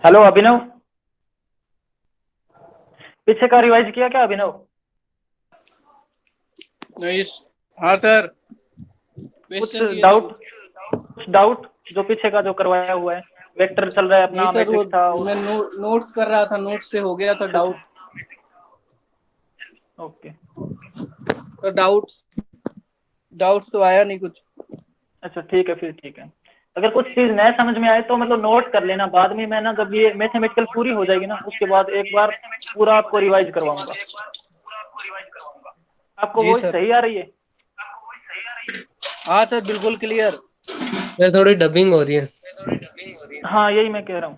Hello अभिनव। पीछे का revise किया क्या अभिनव? नहीं। हाँ सर, कुछ क्वेश्चन किए थे डाउट? कुछ। कुछ डाउट जो पीछे का जो करवाया हुआ है? वेक्टर चल रहा है नहीं अपना, सर, वो मैट्रिक्स था मैं नोट्स कर रहा था, नोट्स से हो गया था अच्छा अच्छा। डाउट। ओके। तो डाउट्स तो आया नहीं कुछ। अच्छा ठीक है, फिर ठीक है। अगर कुछ चीज नया समझ में आए तो मतलब नोट कर लेना, बाद में मैं ना जब ये मैथमेटिकल पूरी हो जाएगी ना उसके बाद एक बार पूरा आपको रिवाइज करवाऊंगा। आपको जी वॉइस सर। सही आ रही है? हाँ सर, बिल्कुल क्लियर। यार थोड़ी डबिंग हो रही है। हाँ यही मैं कह रहा हूँ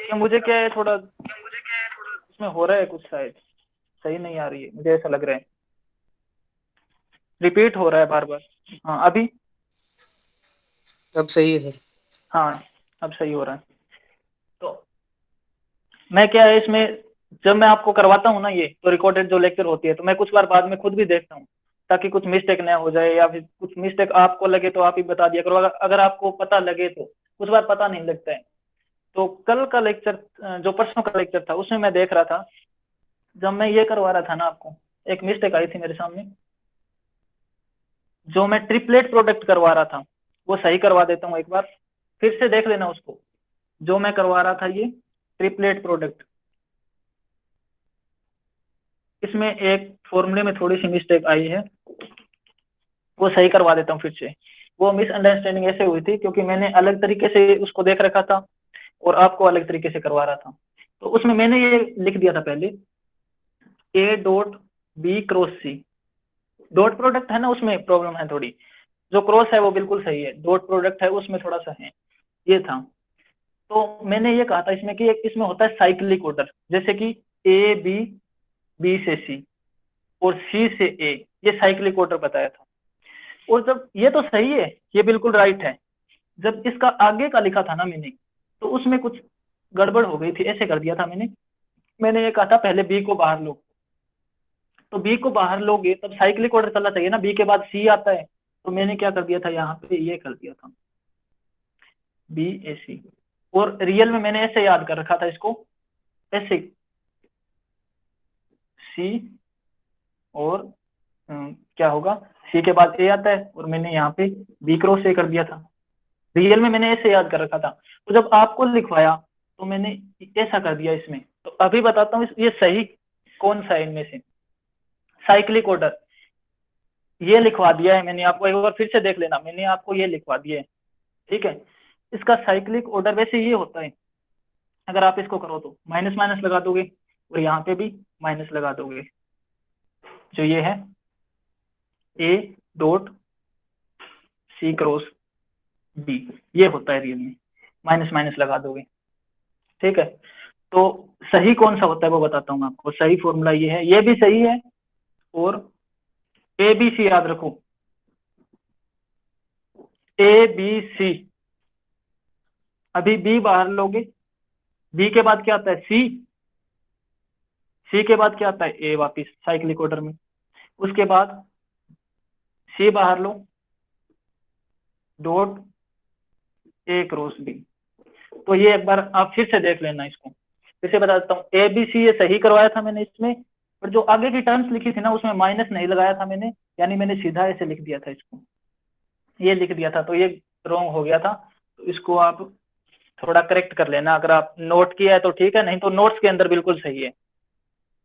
कि मुझे क्या है, थोड़ा इसमें हो रहा है कुछ, शायद सही नहीं आ रही है, मुझे ऐसा लग रहा है, रिपीट हो रहा है बार बार। हाँ अभी। अब सही है सर। हाँ अब सही हो रहा है। तो मैं क्या है इसमें, जब मैं आपको करवाता हूँ ना ये तो रिकॉर्डेड जो लेक्चर होती है तो मैं कुछ बार बाद में खुद भी देखता हूँ, ताकि कुछ मिस्टेक ना हो जाए, या फिर कुछ मिस्टेक आपको लगे तो आप ही बता दिया करो, अगर आपको पता लगे तो। कुछ बार पता नहीं लगता है। तो कल का लेक्चर, जो परसों का लेक्चर था उसमें मैं देख रहा था, जब मैं ये करवा रहा था ना आपको, एक मिस्टेक आई थी मेरे सामने। जो मैं ट्रिपलेट प्रोडक्ट करवा रहा था वो सही करवा देता हूँ एक बार, फिर से देख लेना उसको। जो मैं करवा रहा था ये ट्रिपलेट प्रोडक्ट, इसमें एक फॉर्मूले में थोड़ी सी मिस्टेक आई है, वो सही करवा देता हूँ फिर से। वो मिसअंडरस्टैंडिंग ऐसे हुई थी क्योंकि मैंने अलग तरीके से उसको देख रखा था और आपको अलग तरीके से करवा रहा था। तो उसमें मैंने ये लिख दिया था पहले, A dot B cross C. Dot product है ना, उसमें प्रॉब्लम है थोड़ी। जो क्रॉस है वो बिल्कुल सही है, डॉट प्रोडक्ट है उसमें थोड़ा सा है, ये था। तो मैंने ये कहा था इसमें कि एक इसमें होता है साइक्लिक ऑर्डर, जैसे कि ए बी, बी से सी और सी से ए, ये साइक्लिक ऑर्डर बताया था। और जब ये तो सही है, ये बिल्कुल राइट है, जब इसका आगे का लिखा था ना मैंने, तो उसमें कुछ गड़बड़ हो गई थी, ऐसे कर दिया था मैंने। मैंने ये कहा था पहले बी को बाहर लो, तो बी को बाहर लोगे तब साइक्लिक ऑर्डर चलना चाहिए ना, बी के बाद सी आता है। तो मैंने क्या कर दिया था यहाँ पे, ये कर दिया था बी ए सी। और रियल में मैंने ऐसे याद कर रखा था इसको, ऐसे सी और क्या होगा, सी के बाद ए आता है और मैंने यहाँ पे बी क्रॉस ए कर दिया था। रियल में मैंने ऐसे याद कर रखा था, तो जब आपको लिखवाया तो मैंने ऐसा कर दिया इसमें। तो अभी बताता हूँ ये सही कौन सा है इनमें से। साइक्लिक ऑर्डर ये लिखवा दिया है मैंने आपको, एक बार फिर से देख लेना, मैंने आपको ये लिखवा दिया है। ठीक है। इसका साइक्लिक ऑर्डर वैसे ये होता है, अगर आप इसको करो तो माइनस माइनस लगा दोगे और यहाँ पे भी माइनस लगा दोगे। जो ये है A dot C cross B, ये होता है रियल में, माइनस माइनस लगा दोगे। ठीक है। तो सही कौन सा होता है वो बताता हूँ आपको, सही फॉर्मूला ये है, ये भी सही है। और ए बी सी याद रखो, ए बी सी। अभी बी बाहर लोगे, बी के बाद क्या आता है सी, सी के बाद क्या आता है ए, वापिस साइक्लिक ऑर्डर में। उसके बाद सी बाहर लो, डॉट ए क्रॉस बी। तो ये एक बार आप फिर से देख लेना इसको, फिर से बता देता हूँ। ए बी सी ये सही करवाया था मैंने इसमें, पर जो आगे की टर्म्स लिखी थी ना उसमें माइनस नहीं लगाया था मैंने, यानी मैंने सीधा ऐसे लिख दिया था इसको, ये लिख दिया था, तो ये रॉन्ग हो गया था। तो इसको आप थोड़ा करेक्ट कर लेना, अगर आप नोट किया है तो ठीक है, नहीं तो नोट्स के अंदर बिल्कुल सही है।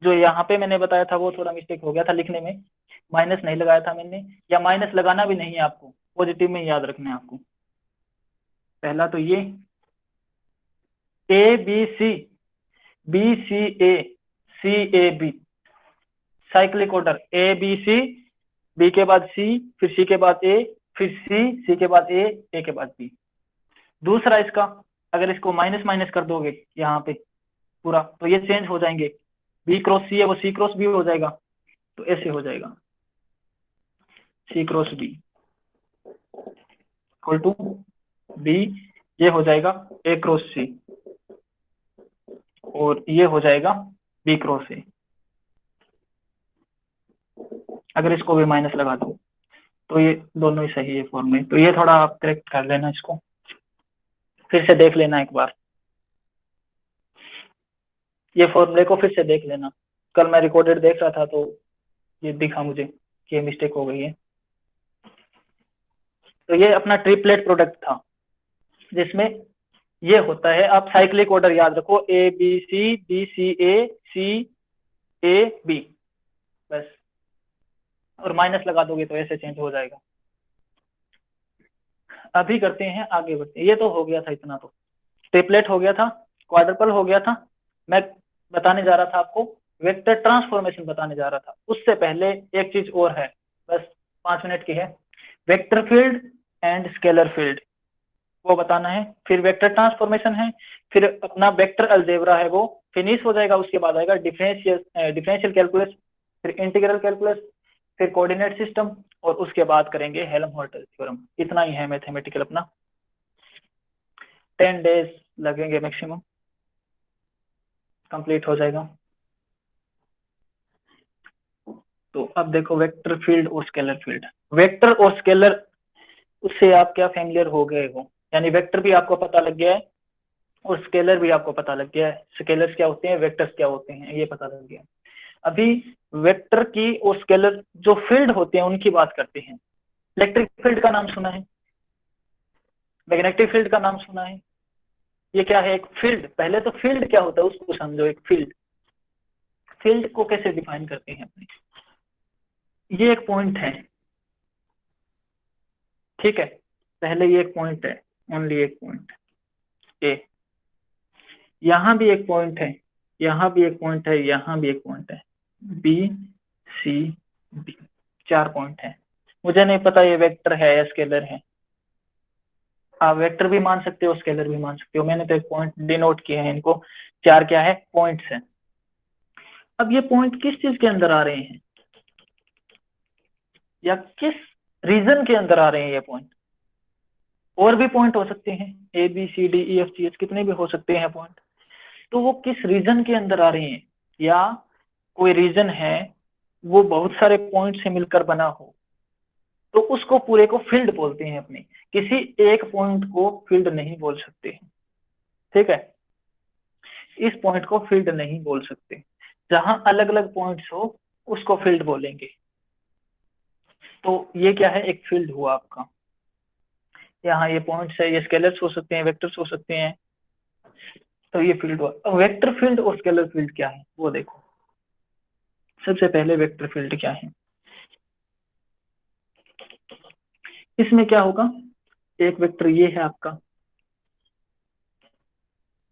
जो यहाँ पे मैंने बताया था वो थोड़ा मिस्टेक हो गया था लिखने में, माइनस नहीं लगाया था मैंने, या माइनस लगाना भी नहीं है आपको, पॉजिटिव में याद रखना है आपको। पहला तो ये A B C, B C A, C A B, cyclic order A B C, B के बाद सी, फिर सी के बाद ए, फिर सी के बाद ए के बाद बी। दूसरा इसका, अगर इसको माइनस माइनस कर दोगे यहाँ पे पूरा, तो ये चेंज हो जाएंगे, बी क्रॉस सी है वो सी क्रॉस बी हो जाएगा, तो ऐसे हो जाएगा C cross B equal to B, ये हो जाएगा ए क्रॉस सी और ये हो जाएगा बी क्रॉस ए। अगर इसको भी माइनस लगा दो तो ये दोनों ही सही है फॉर्मूले, तो ये थोड़ा आप करेक्ट कर लेना इसको, फिर से देख लेना एक बार। ये फॉर्मूले को फिर से देख लेना, कल मैं रिकॉर्डेड देख रहा था तो ये दिखा मुझे कि ये मिस्टेक हो गई है। तो ये अपना ट्रिपलेट प्रोडक्ट था जिसमें ये होता है, आप साइक्लिक ऑर्डर याद रखो, A B C, B C A B, बस, और माइनस लगा दोगे तो ऐसे चेंज हो जाएगा। अभी करते हैं, आगे बढ़ते हैं। ये तो हो गया था, इतना तो ट्रिपलेट हो गया था, क्वाड्रपल हो गया था। मैं बताने जा रहा था आपको, वेक्टर ट्रांसफॉर्मेशन बताने जा रहा था। उससे पहले एक चीज और है, बस 5 मिनट की है, vector field and scalar field, वो बताना है। फिर वेक्टर ट्रांसफॉर्मेशन है, फिर अपना वेक्टर अलजेब्रा है वो फिनिश हो जाएगा। उसके बाद आएगा डिफरेंशियल कैलकुलस, फिर इंटीग्रल कैलकुलस, फिर कोऑर्डिनेट सिस्टम, और उसके बाद करेंगे हेल्महोल्ट्ज थ्योरम। इतना ही है मैथमेटिकल अपना, 10 डेज लगेंगे मैक्सिमम, कंप्लीट हो जाएगा। तो अब देखो वेक्टर फील्ड और स्केलर फील्ड। वेक्टर और स्केलर, उससे आप क्या फैमिलियर हो गए हो, यानी वेक्टर भी आपको पता लग गया है और स्केलर भी आपको पता लग गया है। स्केलर्स क्या होते हैं, वेक्टर्स क्या होते हैं, ये पता लग गया। अभी वेक्टर की और स्केलर जो फील्ड होते हैं उनकी बात करते हैं। इलेक्ट्रिक फील्ड का नाम सुना है, मैग्नेटिक फील्ड का नाम सुना है। ये क्या है, एक फील्ड। पहले तो फील्ड क्या होता है उसको समझो। एक फील्ड, फील्ड को कैसे डिफाइन करते हैं अपने, ये एक पॉइंट है, ठीक है, पहले ये एक पॉइंट है, ओनली एक पॉइंट ए, यहाँ भी एक पॉइंट है, यहाँ भी एक पॉइंट है, यहाँ भी एक पॉइंट है, बी सी बी, 4 पॉइंट है। मुझे नहीं पता ये वेक्टर है या स्केलर है, आप वेक्टर भी मान सकते हो स्केलर भी मान सकते हो, मैंने तो एक पॉइंट डिनोट किए हैं इनको। 4 क्या है, पॉइंट्स हैं। अब ये पॉइंट किस चीज के अंदर आ रहे हैं या किस रीजन के अंदर आ रहे हैं ये पॉइंट। और भी पॉइंट हो सकते हैं, A B C D E F G H, कितने भी हो सकते हैं पॉइंट। तो वो किस रीजन के अंदर आ रहे हैं, या कोई रीजन है वो बहुत सारे पॉइंट से मिलकर बना हो, तो उसको पूरे को फील्ड बोलते हैं अपने। किसी एक पॉइंट को फील्ड नहीं बोल सकते, ठीक है, इस पॉइंट को फील्ड नहीं बोल सकते। जहां अलग अलग पॉइंट्स हो उसको फील्ड बोलेंगे। तो ये क्या है, एक फील्ड हुआ आपका। यहाँ ये पॉइंट्स है, ये स्केलर्स हो सकते हैं, वेक्टर्स हो सकते हैं, तो ये फील्ड हुआ। अब वेक्टर फील्ड और स्केलर फील्ड क्या है वो देखो। सबसे पहले वेक्टर फील्ड क्या है, इसमें क्या होगा, एक वेक्टर ये है आपका,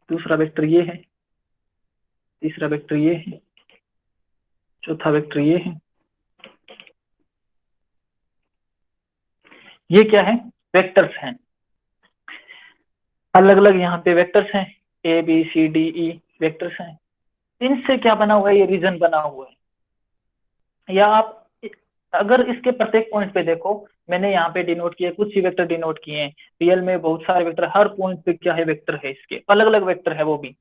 दूसरा वेक्टर ये है, तीसरा वेक्टर ये है, चौथा वेक्टर ये है। ये क्या है, वेक्टर्स हैं, अलग अलग यहाँ पे वेक्टर्स हैं, A B C D E vectors हैं। इनसे क्या बना हुआ है, ये रीजन बना हुआ है। या आप अगर इसके प्रत्येक पॉइंट पे देखो, मैंने यहाँ पे डिनोट किए, कुछ ही वेक्टर डिनोट किए हैं, रियल में बहुत सारे वेक्टर, हर पॉइंट पे क्या है, वेक्टर है, इसके अलग अलग वेक्टर है वो भी।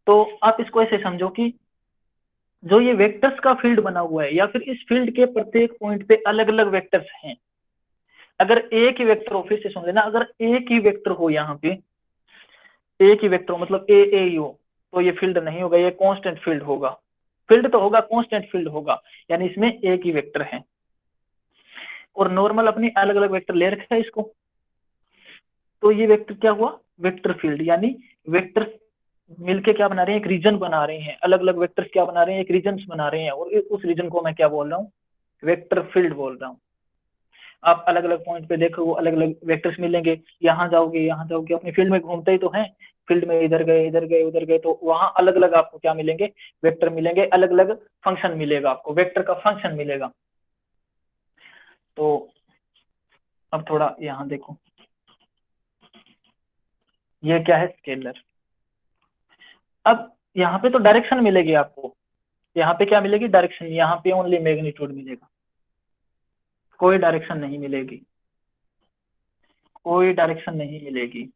तो आप इसको ऐसे समझो कि जो ये वेक्टर्स का फील्ड बना हुआ है, या फिर इस फील्ड के प्रत्येक पॉइंट पे अलग अलग वेक्टर्स हैं। अगर एक ही वेक्टर हो, फिर से समझ लेना, अगर एक ही वेक्टर हो, यहाँ पे एक ही वेक्टर हो, मतलब ए ही हो, तो ये फील्ड नहीं होगा, ये कांस्टेंट फील्ड होगा। फील्ड तो होगा, कांस्टेंट फील्ड होगा, यानी इसमें एक ही वेक्टर है। और नॉर्मल अपनी अलग अलग वेक्टर ले रखा है इसको, तो ये वेक्टर क्या हुआ, वेक्टर फील्ड। यानी वेक्टर मिलके क्या बना रहे हैं, एक रीजन बना रहे हैं। अलग अलग वेक्टर्स क्या बना रहे हैं, एक रीजन बना रहे हैं, और उस रीजन को मैं क्या बोल रहा हूँ, वेक्टर फील्ड बोल रहा हूँ। आप अलग अलग पॉइंट पे देखो, अलग अलग वेक्टर्स मिलेंगे, यहाँ जाओगे यहाँ जाओगे, अपने फील्ड में घूमते ही तो हैं, फील्ड में इधर गए इधर गए उधर गए, तो वहां अलग अलग आपको क्या मिलेंगे, वेक्टर मिलेंगे, अलग अलग फंक्शन मिलेगा आपको, वेक्टर का फंक्शन मिलेगा। तो अब थोड़ा यहाँ देखो, ये क्या है, स्केलर। अब यहाँ पे तो डायरेक्शन मिलेगी आपको, यहाँ पे क्या मिलेगी, डायरेक्शन। यहाँ पे ओनली मैग्नीट्यूड मिलेगा, कोई डायरेक्शन नहीं मिलेगी, कोई डायरेक्शन नहीं मिलेगी।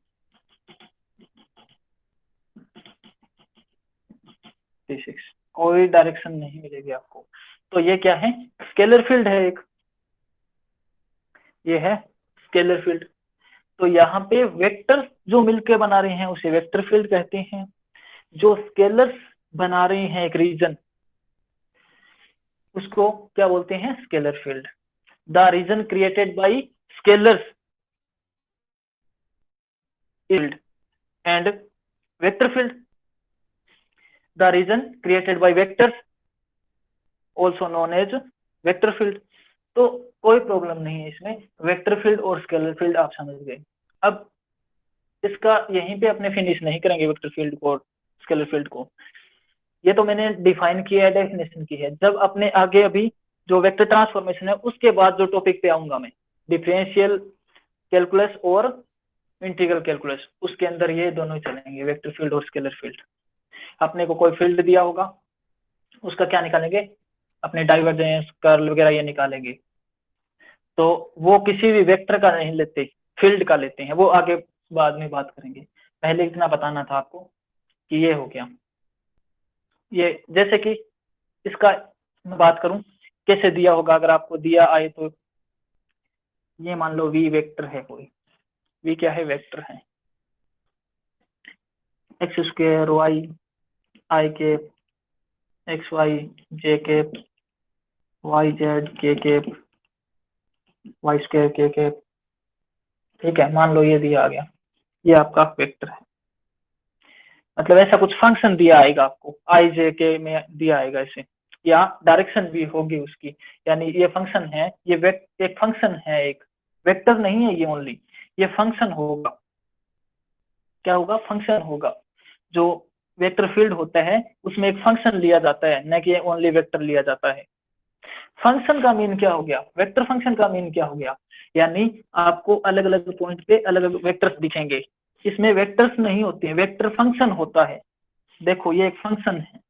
कोई डायरेक्शन नहीं मिलेगी आपको। तो ये क्या है, स्केलर फील्ड है एक, ये है स्केलर फील्ड। तो यहाँ पे वेक्टर्स जो मिलके बना रहे हैं उसे वेक्टर फील्ड कहते हैं। जो स्केलर्स बना रही हैं एक रीजन, उसको क्या बोलते हैं? Scalar field. The region created by scalars field and vector field, the region created by vectors also known as vector field. तो कोई प्रॉब्लम नहीं है इसमें, वेक्टर फील्ड और स्केलर फील्ड आप समझ गए। अब इसका यहीं पे अपने फिनिश नहीं करेंगे वेक्टर फील्ड को और स्केलर फील्ड को, ये तो मैंने डिफाइन किया है, डेफिनेशन की है। जब अपने आगे अभी जो वेक्टर ट्रांसफॉर्मेशन है उसके बाद जो टॉपिक पे आऊंगा मैं, डिफरेंशियल कैलकुलस और इंटीग्रल कैलकुलस, उसके अंदर ये दोनों ही चलेंगे, वेक्टर फील्ड और स्केलर फील्ड। अपने को कोई फील्ड दिया होगा, उसका क्या निकालेंगे? अपने डाइवर्जेंस, कर्ल वगैरह ये निकालेंगे। तो वो किसी भी वेक्टर का नहीं लेते, फील्ड का लेते हैं, वो आगे बाद में बात करेंगे। पहले इतना बताना था आपको कि ये हो गया। ये जैसे कि इसका मैं बात करूं कैसे दिया होगा, अगर आपको दिया आए तो ये मान लो v वेक्टर है, कोई v क्या है? वेक्टर है। एक्स स्क्वायर वाई आई कैप एक्स वाई जे कैप वाई जेड के कैप वाई स्क्वायर के कैप, ठीक है, मान लो ये दिया आ गया, ये आपका वेक्टर है। मतलब ऐसा कुछ फंक्शन दिया आएगा आपको, आई जे के में दिया आएगा ऐसे, या डायरेक्शन भी होगी उसकी, यानी ये फंक्शन है, ये एक फंक्शन है, एक वेक्टर नहीं है ये ओनली, ये फंक्शन होगा। क्या होगा? फंक्शन होगा। जो वेक्टर फील्ड होता है उसमें एक फंक्शन लिया जाता है, न कि ओनली वेक्टर लिया जाता है। फंक्शन का मीन क्या हो गया? वेक्टर फंक्शन का मीन क्या हो गया? यानी आपको अलग अलग पॉइंट पे अलग अलग वेक्टर्स दिखेंगे, इसमें वेक्टर्स नहीं होते हैं, वेक्टर फंक्शन होता है। देखो ये एक फंक्शन है,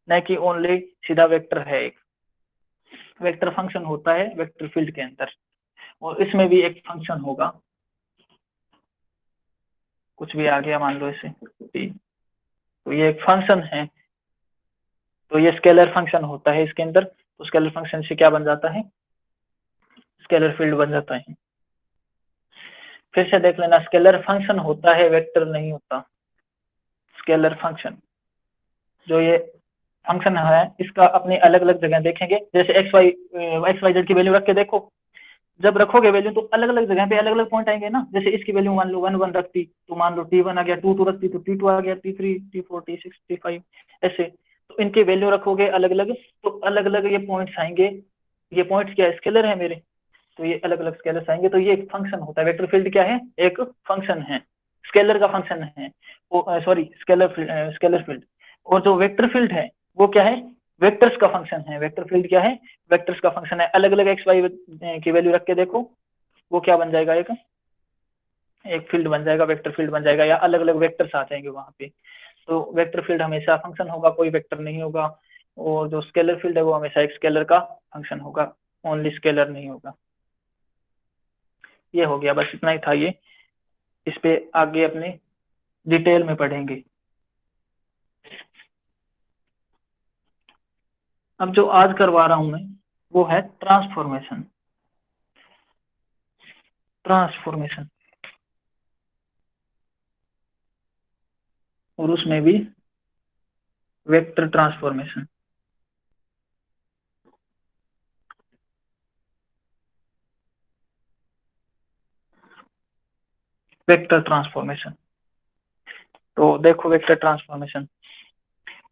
न कि ओनली सीधा वेक्टर है, एक वेक्टर फंक्शन होता है वेक्टर फील्ड के अंदर, और इसमें भी एक फंक्शन होगा। कुछ भी आ गया मान लो इसे, तो ये एक फंक्शन है, तो ये स्केलर फंक्शन होता है इसके अंदर। तो स्केलर फंक्शन से क्या बन जाता है? स्केलर फील्ड बन जाता है। फिर से देख लेना, स्केलर फंक्शन होता है, वेक्टर नहीं होता। स्केलर फंक्शन, जो ये फंक्शन है इसका अपने अलग अलग जगह देखेंगे, जैसे एक्स वाई जेड की वैल्यू रख के देखो, जब रखोगे वैल्यू तो अलग अलग जगह पे अलग अलग पॉइंट आएंगे ना। जैसे इसकी वैल्यू मान लो 1 1 रखती तो मान लो T1 आ गया, 2 2 रखती तो T2 आ गया, T3 T4 T6 T5 ऐसे। तो इनकी वैल्यू रखोगे अलग अलग, तो अलग अलग ये पॉइंट्स आएंगे। ये पॉइंट्स क्या स्केलर है मेरे, तो ये अलग अलग स्केलर्स आएंगे। तो ये एक फंक्शन होता है, वेक्टर फील्ड क्या है? एक फंक्शन है, स्केलर का फंक्शन है, सॉरी स्केलर फील्ड। और जो वेक्टर फील्ड है वो क्या है? वेक्टर्स का फंक्शन है। वेक्टर फील्ड क्या है? वेक्टर्स का फंक्शन है। अलग अलग एक्स वाई की वैल्यू रख के देखो, वो क्या बन जाएगा? एक फील्ड बन जाएगा, वेक्टर फील्ड बन जाएगा, या अलग अलग वेक्टर्स आ जाएंगे वहां पे। तो वेक्टर फील्ड हमेशा फंक्शन होगा, कोई वेक्टर नहीं होगा। और जो स्केलर फील्ड है वो हमेशा एक स्केलर का फंक्शन होगा, ओनली स्केलर नहीं होगा। ये हो गया, बस इतना ही था ये। इस पे आगे अपने डिटेल में पढ़ेंगे। अब जो आज करवा रहा हूं मैं वो है ट्रांसफॉर्मेशन। ट्रांसफॉर्मेशन, और उसमें भी वेक्टर ट्रांसफॉर्मेशन। वेक्टर ट्रांसफॉर्मेशन, तो देखो वेक्टर ट्रांसफॉर्मेशन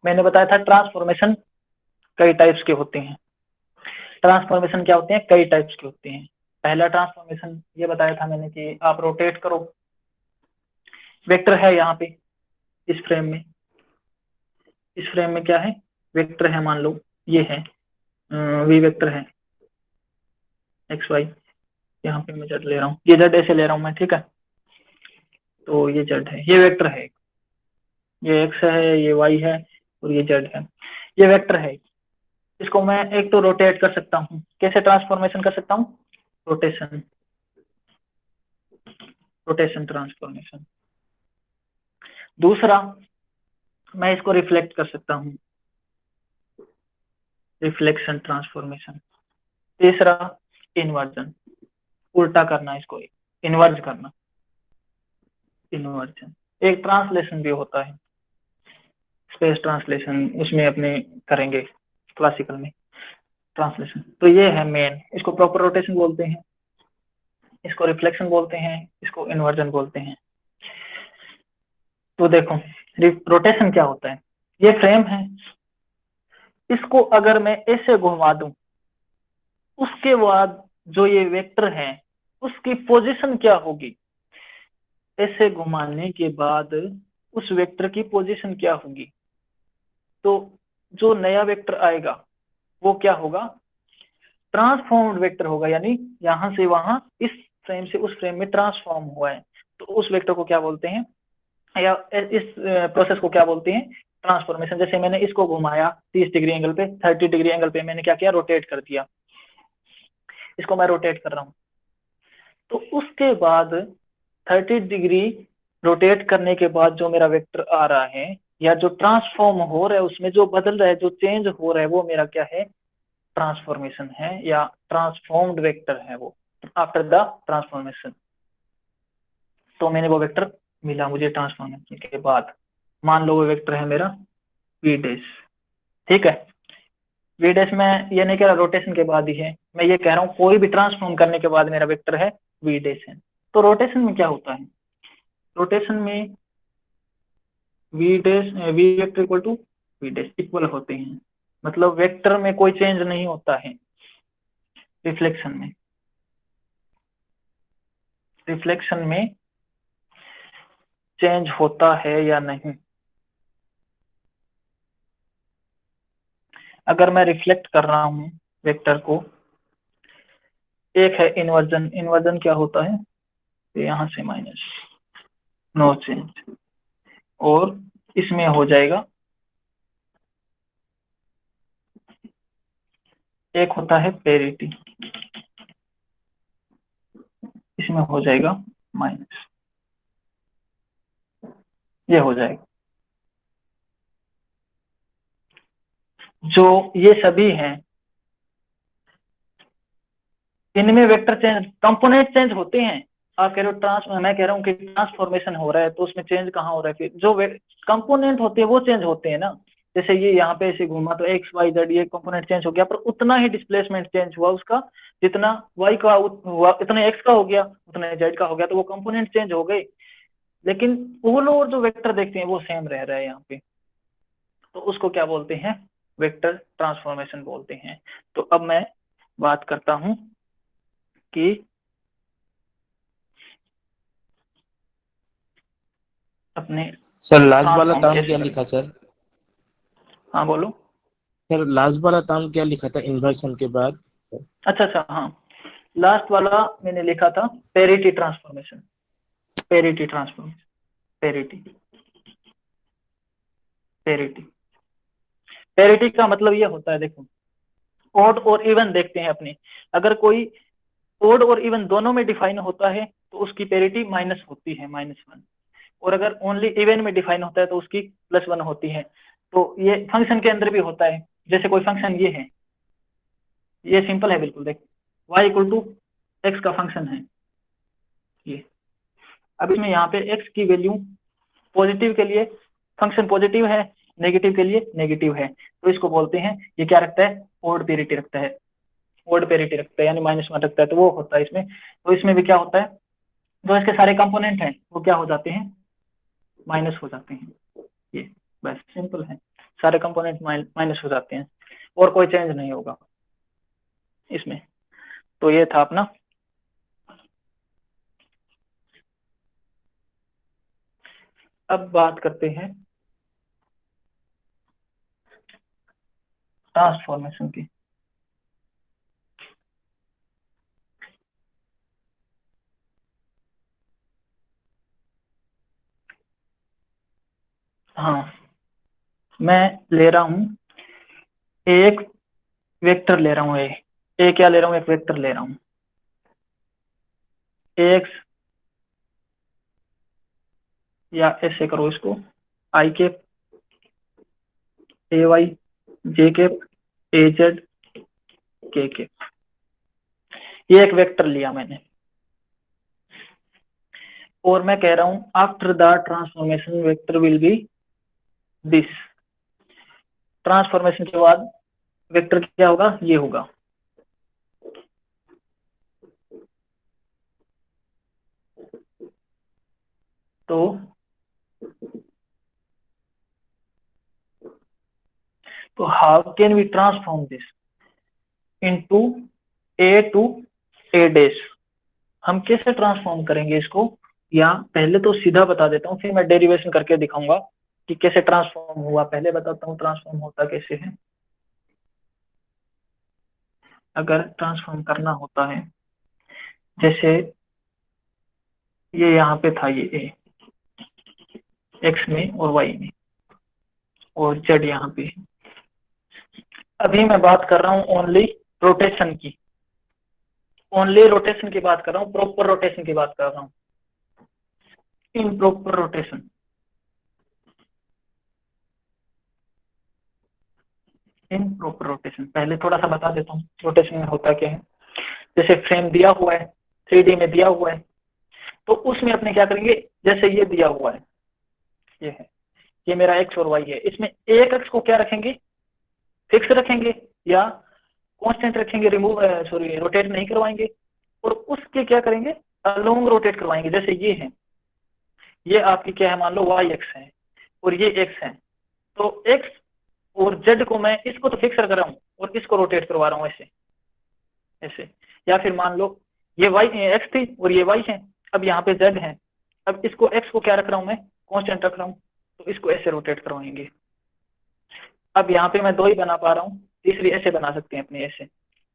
मैंने बताया था, ट्रांसफॉर्मेशन कई टाइप्स के होते हैं। ट्रांसफॉर्मेशन क्या होते हैं? कई टाइप्स के होते हैं। पहला ट्रांसफॉर्मेशन ये बताया था मैंने कि आप रोटेट करो, वेक्टर है यहाँ पे इस फ्रेम में, इस फ्रेम में क्या है? वेक्टर है, मान लो ये है वी वेक्टर है, एक्स वाई, यहाँ पे मैं जेड ले रहा हूँ, ये जेड ऐसे ले रहा हूँ मैं, ठीक है। तो ये जेड है, ये वेक्टर है, ये एक्स है, ये वाई है, और ये जेड है, ये वेक्टर है। इसको मैं एक तो रोटेट कर सकता हूँ, कैसे ट्रांसफॉर्मेशन कर सकता हूँ? Rotation, rotation transformation. दूसरा, मैं इसको रिफ्लेक्ट कर सकता हूँ, रिफ्लेक्शन ट्रांसफॉर्मेशन। तीसरा, इन्वर्जन, उल्टा करना, इसको इन्वर्ज करना, इन्वर्जन। एक ट्रांसलेशन भी होता है, स्पेस ट्रांसलेशन उसमें अपने करेंगे क्लासिकल में ट्रांसलेशन। तो ये है मेन, इसको प्रॉपर रोटेशन बोलते हैं, इसको रिफ्लेक्शन बोलते हैं, इसको इन्वर्जन बोलते हैं। तो देखो रोटेशन क्या होता है, ये फ्रेम है, इसको अगर मैं ऐसे घुमा दूं, उसके बाद जो ये वेक्टर है उसकी पोजीशन क्या होगी, ऐसे घुमाने के बाद उस वेक्टर की पोजीशन क्या होगी। तो जो नया वेक्टर आएगा वो क्या होगा, ट्रांसफॉर्म्ड वेक्टर होगा, यानी यहां से वहां, इस फ्रेम से उस फ्रेम में ट्रांसफॉर्म हुआ है। तो उस वेक्टर को क्या बोलते हैं, या इस प्रोसेस को क्या बोलते हैं, ट्रांसफॉर्मेशन। जैसे मैंने इसको घुमाया 30 डिग्री एंगल पे, 30 डिग्री एंगल पे मैंने क्या किया, रोटेट कर दिया, इसको मैं रोटेट कर रहा हूं। तो उसके बाद 30 डिग्री रोटेट करने के बाद जो मेरा वेक्टर आ रहा है, या जो ट्रांसफॉर्म हो रहा है, उसमें जो बदल रहा है, जो चेंज हो रहा है, वो मेरा क्या है, ट्रांसफॉर्मेशन है, या ट्रांसफॉर्म्ड वेक्टर है वो, आफ्टर द ट्रांसफॉर्मेशन। तो मैंने वो वेक्टर मिला मुझे ट्रांसफॉर्मेशन के बाद, मान लो वो वेक्टर है मेरा वी डैश, ठीक है। वी डैश में ये नहीं कह रहा रोटेशन के बाद ही है, मैं ये कह रहा हूँ कोई भी ट्रांसफॉर्म करने के बाद मेरा वेक्टर है वी डैश है। तो रोटेशन में क्या होता है, रोटेशन में V dash V vector equal to V dash equal होते हैं, मतलब वेक्टर में कोई चेंज नहीं होता है। रिफ्लेक्शन में, रिफ्लेक्शन में चेंज होता है या नहीं। अगर मैं रिफ्लेक्ट कर रहा हूं वेक्टर को, एक है इन्वर्जन, इन्वर्जन क्या होता है, तो यहां से माइनस, नो चेंज, और इसमें हो जाएगा, एक होता है पेरिटी, इसमें हो जाएगा माइनस, ये हो जाएगा। जो ये सभी हैं, इनमें वेक्टर चेंज, कंपोनेंट चेंज होते हैं। आप कह रहे हो ट्रांस, मैं कह रहा हूँ कि ट्रांसफॉर्मेशन हो रहा है, तो उसमें चेंज कहाँ हो रहा है, फिर जो कंपोनेंट होते हैं वो चेंज होते हैं ना। जैसे ये यहाँ पे ऐसे घूमा तो एक्स वाई जेड ये कंपोनेंट चेंज हो गया, पर उतना ही डिस्प्लेसमेंट चेंज हुआ उसका, जितना वाई का हुआ उतना एक्स का हो गया, उतना जेड का हो गया, तो वो कंपोनेंट चेंज हो गए, लेकिन ओवरऑल और जो वेक्टर देखते हैं वो सेम रह रहा है यहाँ पे। तो उसको क्या बोलते हैं, वेक्टर ट्रांसफॉर्मेशन बोलते हैं। तो अब मैं बात करता हूं कि अपने सर लास्ट वाला ट्रांसफॉर्म टर्म कैसे क्या करें। लिखा सर? हाँ बोलो। सर लास्ट वाला टर्म क्या लिखा था इन्वर्सन के बाद? अच्छा अच्छा, हाँ लास्ट वाला मैंने लिखा था parity transformation, parity transformation, parity, parity, parity का मतलब ये होता है, देखो ओड और इवन देखते हैं अपने, अगर कोई ओड और इवन दोनों में डिफाइन होता है तो उसकी पेरिटी माइनस होती है, -1, और अगर ओनली इवन में डिफाइन होता है तो उसकी +1 होती है। तो ये फंक्शन के अंदर भी होता है, जैसे कोई फंक्शन ये है, ये सिंपल है बिल्कुल, देख y इक्वल टू एक्स का फंक्शन है ये। अब इसमें यहाँ पे x की वैल्यू पॉजिटिव के लिए फंक्शन पॉजिटिव है, नेगेटिव के लिए नेगेटिव है, तो इसको बोलते हैं, ये क्या रखता है, ओड पेरिटी रखता है, ओड पेरिटी रखता है, यानी -1 रखता है, तो वो होता है इसमें। तो इसमें भी क्या होता है, जो इसके सारे कंपोनेंट हैं वो क्या हो जाते हैं, माइनस हो जाते हैं। ये बस सिंपल है, सारे कंपोनेंट माइनस हो जाते हैं और कोई चेंज नहीं होगा इसमें। तो ये था अपना। अब बात करते हैं ट्रांसफॉर्मेशन की। हाँ मैं ले रहा हूं एक वेक्टर ले रहा हूँ, ए क्या ले रहा हूँ, एक वेक्टर ले रहा हूँ एक्स, या ऐसे करो इसको आई कैप, ए वाई, जे कैप, ए जेड, के कैप, ये एक वेक्टर लिया मैंने, और मैं कह रहा हूं after the transformation vector will be this, transformation के बाद वेक्टर क्या होगा, ये होगा। तो how can we transform this into A to A dash? हम कैसे ट्रांसफॉर्म करेंगे इसको, या पहले तो सीधा बता देता हूँ, फिर मैं डेरिवेशन करके दिखाऊंगा कि कैसे ट्रांसफॉर्म हुआ। पहले बताता हूँ ट्रांसफॉर्म होता कैसे है। अगर ट्रांसफॉर्म करना होता है, जैसे ये यहाँ पे था, ये ए एक्स में और वाई में और जेड यहाँ पे। अभी मैं बात कर रहा हूँ ओनली रोटेशन की, ओनली रोटेशन की बात कर रहा हूँ, प्रॉपर रोटेशन की बात कर रहा हूँ। इम्प्रॉपर रोटेशन, इम्प्रॉपर रोटेशन पहले थोड़ा सा बता देता हूँ रोटेशन में होता क्या है। जैसे फ्रेम दिया हुआ है, 3D में दिया हुआ है, तो उसमें अपने क्या करेंगे, जैसे ये दिया हुआ है, ये है, ये मेरा एक्स और वाई है, इसमें एक एक्स को क्या रखेंगे, फिक्स रखेंगे या कांस्टेंट रखेंगे, रिमूव सॉरी रोटेट नहीं करवाएंगे, और उसके क्या करेंगे, अलोंग रोटेट करवाएंगे। जैसे ये है, ये आपकी क्या है, मान लो वाई एक्स है और ये एक्स है, तो एक्स और जेड को मैं इसको तो फिक्स रख रहा हूँ और इसको रोटेट करवा रहा हूँ ऐसे ऐसे। या फिर मान लो ये वाई एक्स थी और ये वाई है, अब यहाँ पे जेड है, अब इसको एक्स को क्या रख रहा हूँ मैं, कांस्टेंट रख रहा हूँ, तो इसको ऐसे रोटेट करवाएंगे। अब यहाँ पे मैं दो ही बना पा रहा हूँ, तीसरी ऐसे बना सकते हैं अपने ऐसे।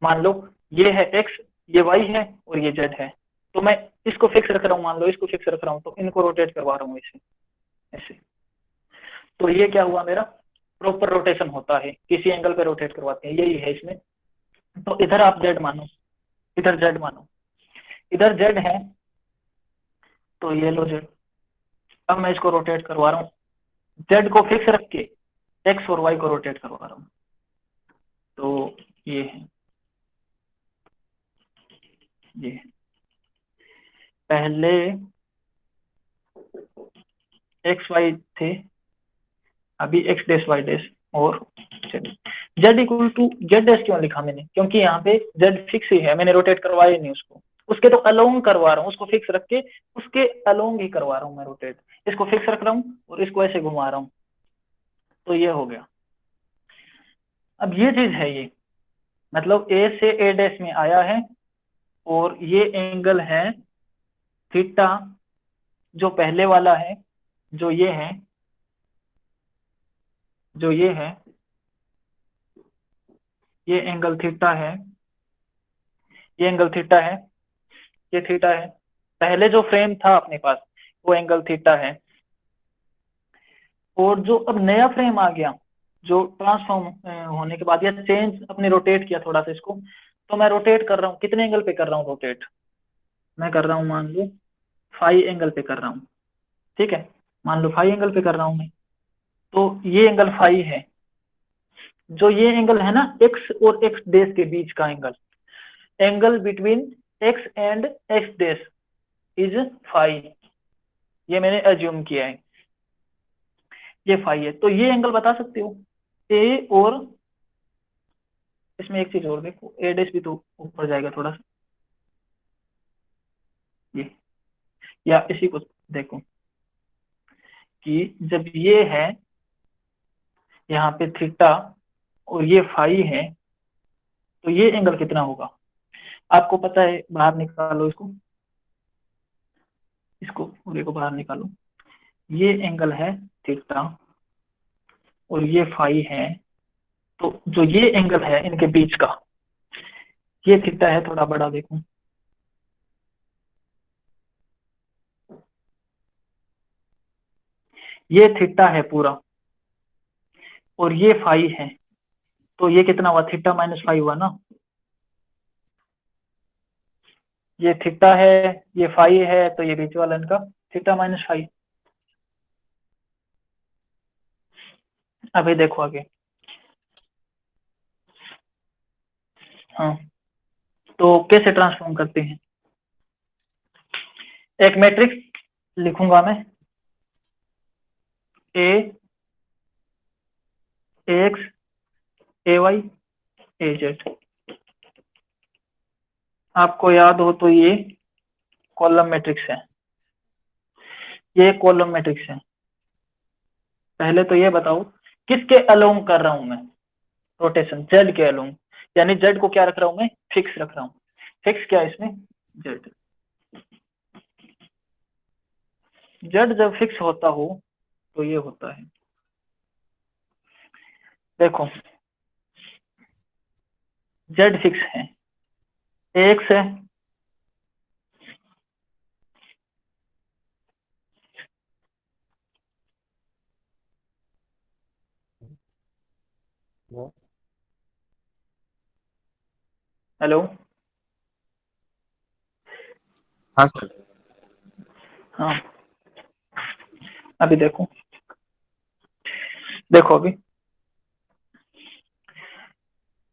मान लो ये है एक्स, ये वाई है और ये जेड है, तो मैं इसको फिक्स रख रहा हूँ, मान लो इसको फिक्स रख रहा हूँ, तो इनको रोटेट करवा रहा हूँ ऐसे ऐसे। तो ये क्या हुआ, मेरा प्रॉपर रोटेशन होता है, किसी एंगल पे रोटेट करवाते हैं, यही है इसमें। तो इधर आप जेड मानो, इधर जेड मानो, इधर जेड है, तो ये लो जेड। अब मैं इसको रोटेट करवा रहा हूँ, जेड को फिक्स रख के एक्स और वाई को रोटेट करवा रहा हूँ, तो ये है, ये है। पहले एक्स वाई थे, अभी एक्स डैश वाई डैश और Z. Z equal to Z dash क्यों लिखा मैंने, क्योंकि यहाँ पे जेड फिक्स ही है, मैंने रोटेट करवाया नहीं उसको, उसके तो अलोंग करवा रहा हूँ, उसको फिक्स रख के उसके अलोंग ही करवा रहा हूँ मैं रोटेट। इसको फिक्स रख रहा हूँ और इसको ऐसे घुमा रहा हूँ, तो ये हो गया। अब ये चीज है, ये मतलब ए से ए डैश में आया है, और ये एंगल है थीटा, जो पहले वाला है, जो ये है, जो ये है, ये एंगल थीटा है, ये एंगल थीटा है, ये थीटा है। पहले जो फ्रेम था अपने पास वो एंगल थीटा है, और जो अब नया फ्रेम आ गया, जो ट्रांसफॉर्म होने के बाद या चेंज अपने रोटेट किया थोड़ा सा इसको, तो मैं रोटेट कर रहा हूँ, कितने एंगल पे कर रहा हूँ रोटेट, मैं कर रहा हूँ मान लो फाई एंगल पे कर रहा हूँ, ठीक है, मान लो फाई एंगल पे कर रहा हूँ मैं, तो ये एंगल फाई है। जो ये एंगल है ना एक्स और एक्स डैश के बीच का angle, angle between X and X dash is phi, ये मैंने एज्यूम किया है, ये फाई है। तो ये एंगल बता सकते हो ए, और इसमें एक चीज और देखो, ए डैश भी तो ऊपर जाएगा थोड़ा सा, ये, या इसी को देखो कि जब ये है यहाँ पे थीटा और ये फाई है, तो ये एंगल कितना होगा आपको पता है, बाहर निकालो इसको, इसको पूरे को बाहर निकालो, ये एंगल है थीटा और ये फाई है, तो जो ये एंगल है इनके बीच का, ये थीटा है, थोड़ा बड़ा देखो, ये थीटा है पूरा और ये फाई है, तो ये कितना हुआ, थीटा माइनस फाई हुआ ना, ये थीटा है, ये फाई है, तो ये बीच वाला इनका थीटा माइनस फाई। अभी देखो आगे, हाँ, तो कैसे ट्रांसफॉर्म करते हैं, एक मैट्रिक्स लिखूंगा मैं, ए एक्स ए वाई ए जेड। आपको याद हो तो ये कॉलम मैट्रिक्स है, ये कॉलम मैट्रिक्स है। पहले तो ये बताओ किसके अलोंग कर रहा हूं मैं रोटेशन, जेड के अलोंग, यानी जेड को क्या रख रहा हूं मैं, फिक्स रख रहा हूं। फिक्स क्या है इसमें, जेड। जेड जब फिक्स होता हो तो ये होता है, देखो जेड फिक्स है, एक्स है, हेलो, हाँ सर। हाँ अभी देखो, देखो अभी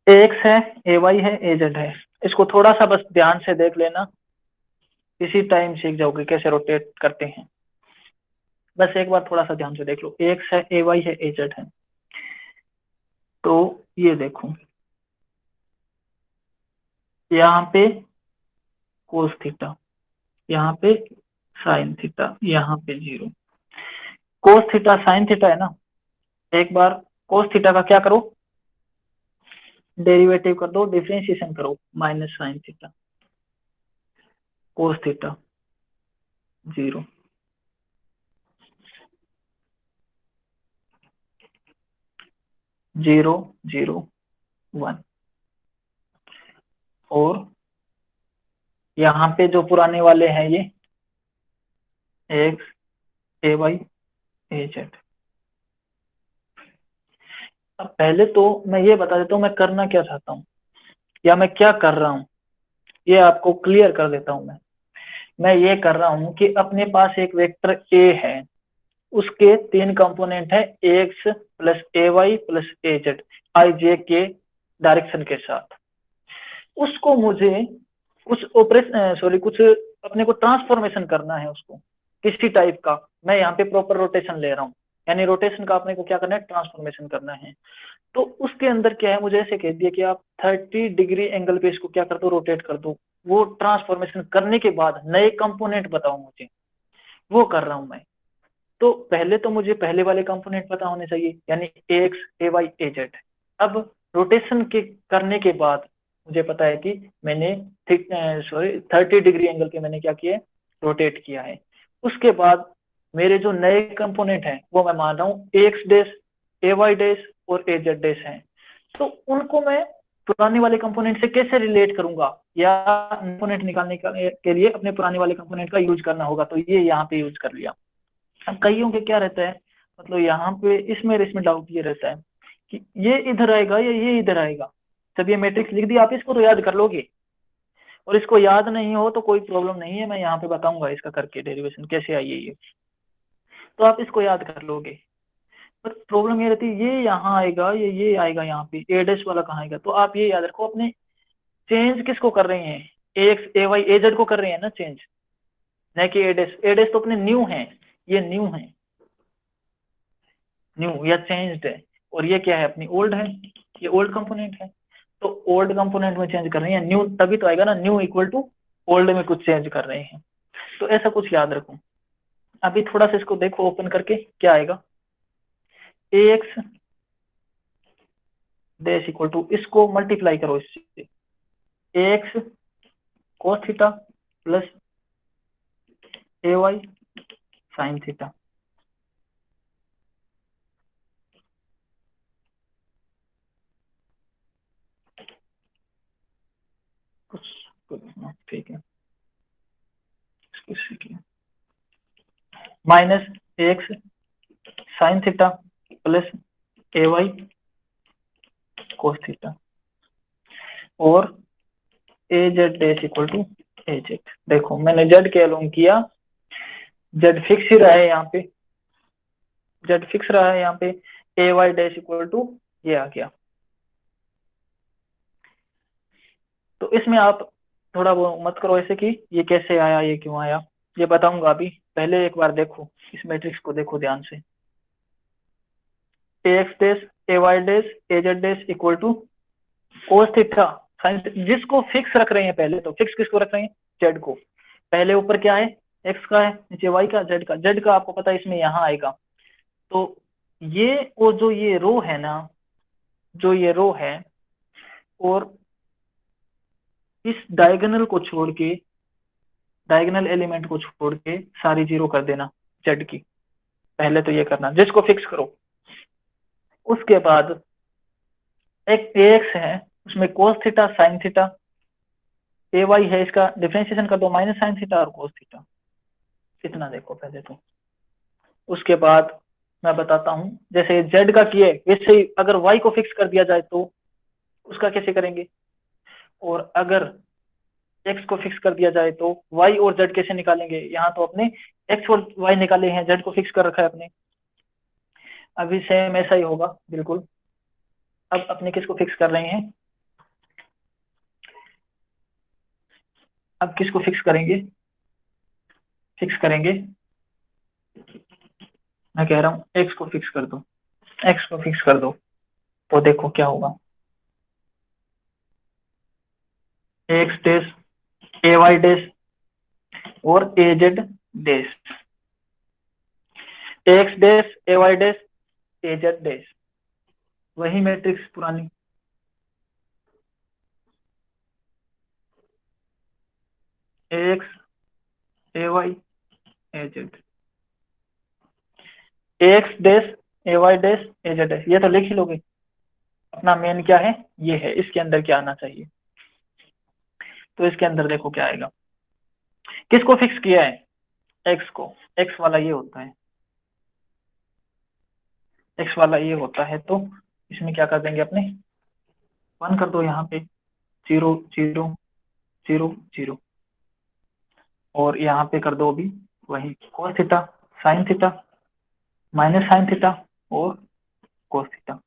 एक्स है, ए वाई है, ए जेड है। इसको थोड़ा सा बस ध्यान से देख लेना, इसी टाइम सीख जाओगे कैसे रोटेट करते हैं। बस एक बार थोड़ा सा ध्यान से देख लो, एक्स है, ए वाई है, ए जेड है। तो ये देखो यहाँ पे कोस थीटा, यहाँ पे साइन थीटा, यहाँ पे जीरो। कोस थीटा साइन थीटा है ना, एक बार कोस थीटा का क्या करो, डेरिवेटिव कर दो, डिफरेंशिएशन करो, minus sign theta, cos theta zero, zero zero one. और यहाँ पे जो पुराने वाले हैं ये एक्स ए वाई ए जेड। अब पहले तो मैं ये बता देता हूँ मैं करना क्या चाहता हूँ या मैं क्या कर रहा हूँ, ये आपको क्लियर कर देता हूँ। मैं ये कर रहा हूँ कि अपने पास एक वेक्टर ए है, उसके तीन कंपोनेंट है, x plus a Y plus A Z, आई जे के डायरेक्शन के साथ। उसको मुझे कुछ ऑपरेशन सॉरी कुछ अपने को ट्रांसफॉर्मेशन करना है उसको, किसी टाइप का। मैं यहाँ पे प्रॉपर रोटेशन ले रहा हूँ, यानी रोटेशन का अपने को क्या करना है, ट्रांसफॉर्मेशन करना है। तो उसके अंदर क्या है, मुझे ऐसे कह दिया कि आप 30 डिग्री एंगल पे इसको क्या कर दो, रोटेट कर दो। वो ट्रांसफॉर्मेशन करने के बाद नए कंपोनेंट बताओ मुझे, वो कर रहा हूं मैं। तो पहले तो मुझे पहले वाले कंपोनेंट पता होने चाहिए, यानी एक्स ए वाई ए जेड। अब रोटेशन के करने के बाद मुझे पता है कि मैंने 30 डिग्री एंगल पे मैंने क्या किया है, रोटेट किया है। उसके बाद मेरे जो नए कंपोनेंट हैं वो मैं मान रहा हूँ x dash a y dash और ए जेड डैश है। तो उनको मैं पुराने वाले कंपोनेंट से कैसे रिलेट करूंगा, या कंपोनेंट निकालने के लिए अपने पुराने वाले कंपोनेंट का यूज करना होगा, तो ये यहाँ पे यूज कर लिया। अब कईयों के क्या रहता है, मतलब यहाँ पे इसमें डाउट ये रहता है कि ये इधर आएगा या ये इधर आएगा। जब ये मैट्रिक्स लिख दिया आप इसको तो याद कर लोगे, और इसको याद नहीं हो तो कोई प्रॉब्लम नहीं है, मैं यहाँ पे बताऊंगा इसका करके डेरिवेशन कैसे आई है ये, तो आप इसको याद कर लोगे। पर प्रॉब्लम ये रहती है ये यहाँ आएगा ये आएगा, यहाँ पे ए डैश वाला कहाँ आएगा। तो आप ये याद रखो, अपने चेंज किसको कर रहे हैं, एक्स ए वाई ए जेड को कर रहे हैं ना चेंज, न कि ए डैश। ए डैश तो अपने न्यू है, ये न्यू है, न्यू या चेंज्ड है, और ये क्या है, अपनी ओल्ड है, ये ओल्ड कंपोनेंट है। तो ओल्ड कंपोनेंट में चेंज कर रहे हैं, न्यू तभी तो आएगा ना, न्यू इक्वल टू ओल्ड में कुछ चेंज कर रहे हैं। तो ऐसा कुछ याद रखो। अभी थोड़ा सा इसको देखो ओपन करके क्या आएगा, एक्स डैश इक्वल टू, इसको मल्टीप्लाई करो इससे, x cos theta plus a y sine theta. ठीक है, minus x sine theta plus a y cos theta, और a z dash equal to a z. देखो मैंने जेड के अलोंग किया, जेड फिक्स ही रहा है यहाँ पे, जेड फिक्स रहा है यहाँ पे, ए वाई डैश इक्वल टू ये आ गया। तो इसमें आप थोड़ा वो मत करो ऐसे कि ये कैसे आया ये क्यों आया, ये बताऊंगा अभी। पहले एक बार देखो इस मैट्रिक्स को, देखो ध्यान से। A x dash a y dash a z dash equal to cos theta sine, जिसको फिक्स रख रहे हैं पहले, तो फिक्स किसको रख रहे हैं, जेड को। पहले ऊपर क्या है, एक्स का है, नीचे वाई का, जेड का। जेड का आपको पता है इसमें यहाँ आएगा। तो ये वो जो ये रो है ना, जो ये रो है, और इस डायगोनल को छोड़ के, डायगोनल एलिमेंट को छोड़ के सारी जीरो कर देना जेड की। पहले तो ये करना, जिसको फिक्स करो। उसके बाद एक ए एक्स है, उसमें कोस थीटा साइन थीटा, ए वाई है, इसका डिफरेंशिएशन कर दो माइनस साइन थीटा और कोस थीटा। इतना देखो पहले तो। उसके बाद मैं बताता हूँ, जैसे जेड का किए वैसे ही अगर वाई को फिक्स कर दिया जाए तो उसका कैसे करेंगे, और अगर एक्स को फिक्स कर दिया जाए तो वाई और जेड कैसे निकालेंगे। यहाँ तो अपने एक्स और वाई निकाले हैं, जेड को फिक्स कर रखा है अपने। अभी सेम ऐसा ही होगा बिल्कुल। अब अपने किसको फिक्स कर रहे हैं, अब किसको फिक्स करेंगे, फिक्स करेंगे, मैं कह रहा हूँ एक्स को फिक्स कर दो, एक्स को फिक्स कर दो, तो देखो क्या होगा। X dash a y dash और a z dash, x dash a y dash a z dash, वही मैट्रिक्स पुरानी। X A Y A Z, x dash a y dash a z dash, ये तो लिख ही लोगे। अपना मेन क्या है, ये है, इसके अंदर क्या आना चाहिए। तो इसके अंदर देखो क्या आएगा, किसको फिक्स किया है, एक्स को। एक्स वाला ये होता है, एक्स वाला ये होता है, तो इसमें क्या कर देंगे अपने, 1 कर दो यहाँ पे, 0 0 0 0, और यहाँ पे कर दो अभी वही कोस theta sign theta minus sine theta और कोस थीटा।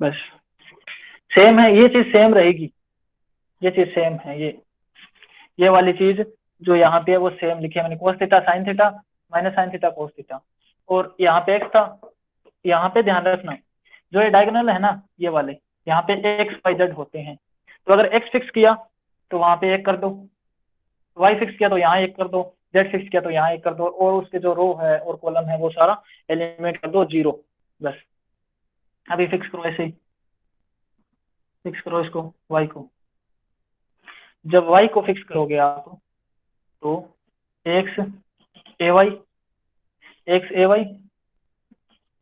बस सेम है, ये चीज सेम रहेगी, ये चीज सेम है। ये वाली चीज जो यहाँ पे है वो सेम लिखी है मैंने, कोस theta sign theta minus sign theta कोस थीटा। और यहाँ पे एक्स था, यहाँ पे ध्यान रखना, जो ये डायगोनल है ना ये वाले, यहाँ पे एक्स वाई जेड होते हैं। तो अगर एक्स फिक्स किया तो वहां पे 1 कर दो, वाई फिक्स किया तो यहाँ 1 कर दो, जेड फिक्स किया तो यहाँ 1 कर दो, और उसके जो रो है और कॉलम है वो सारा एलिमेंट कर दो 0। बस अभी फिक्स करो, ऐसे ही फिक्स करो इसको वाई को। जब वाई को फिक्स करोगे आप तो एक्स ए वाई, एक्स ए वाई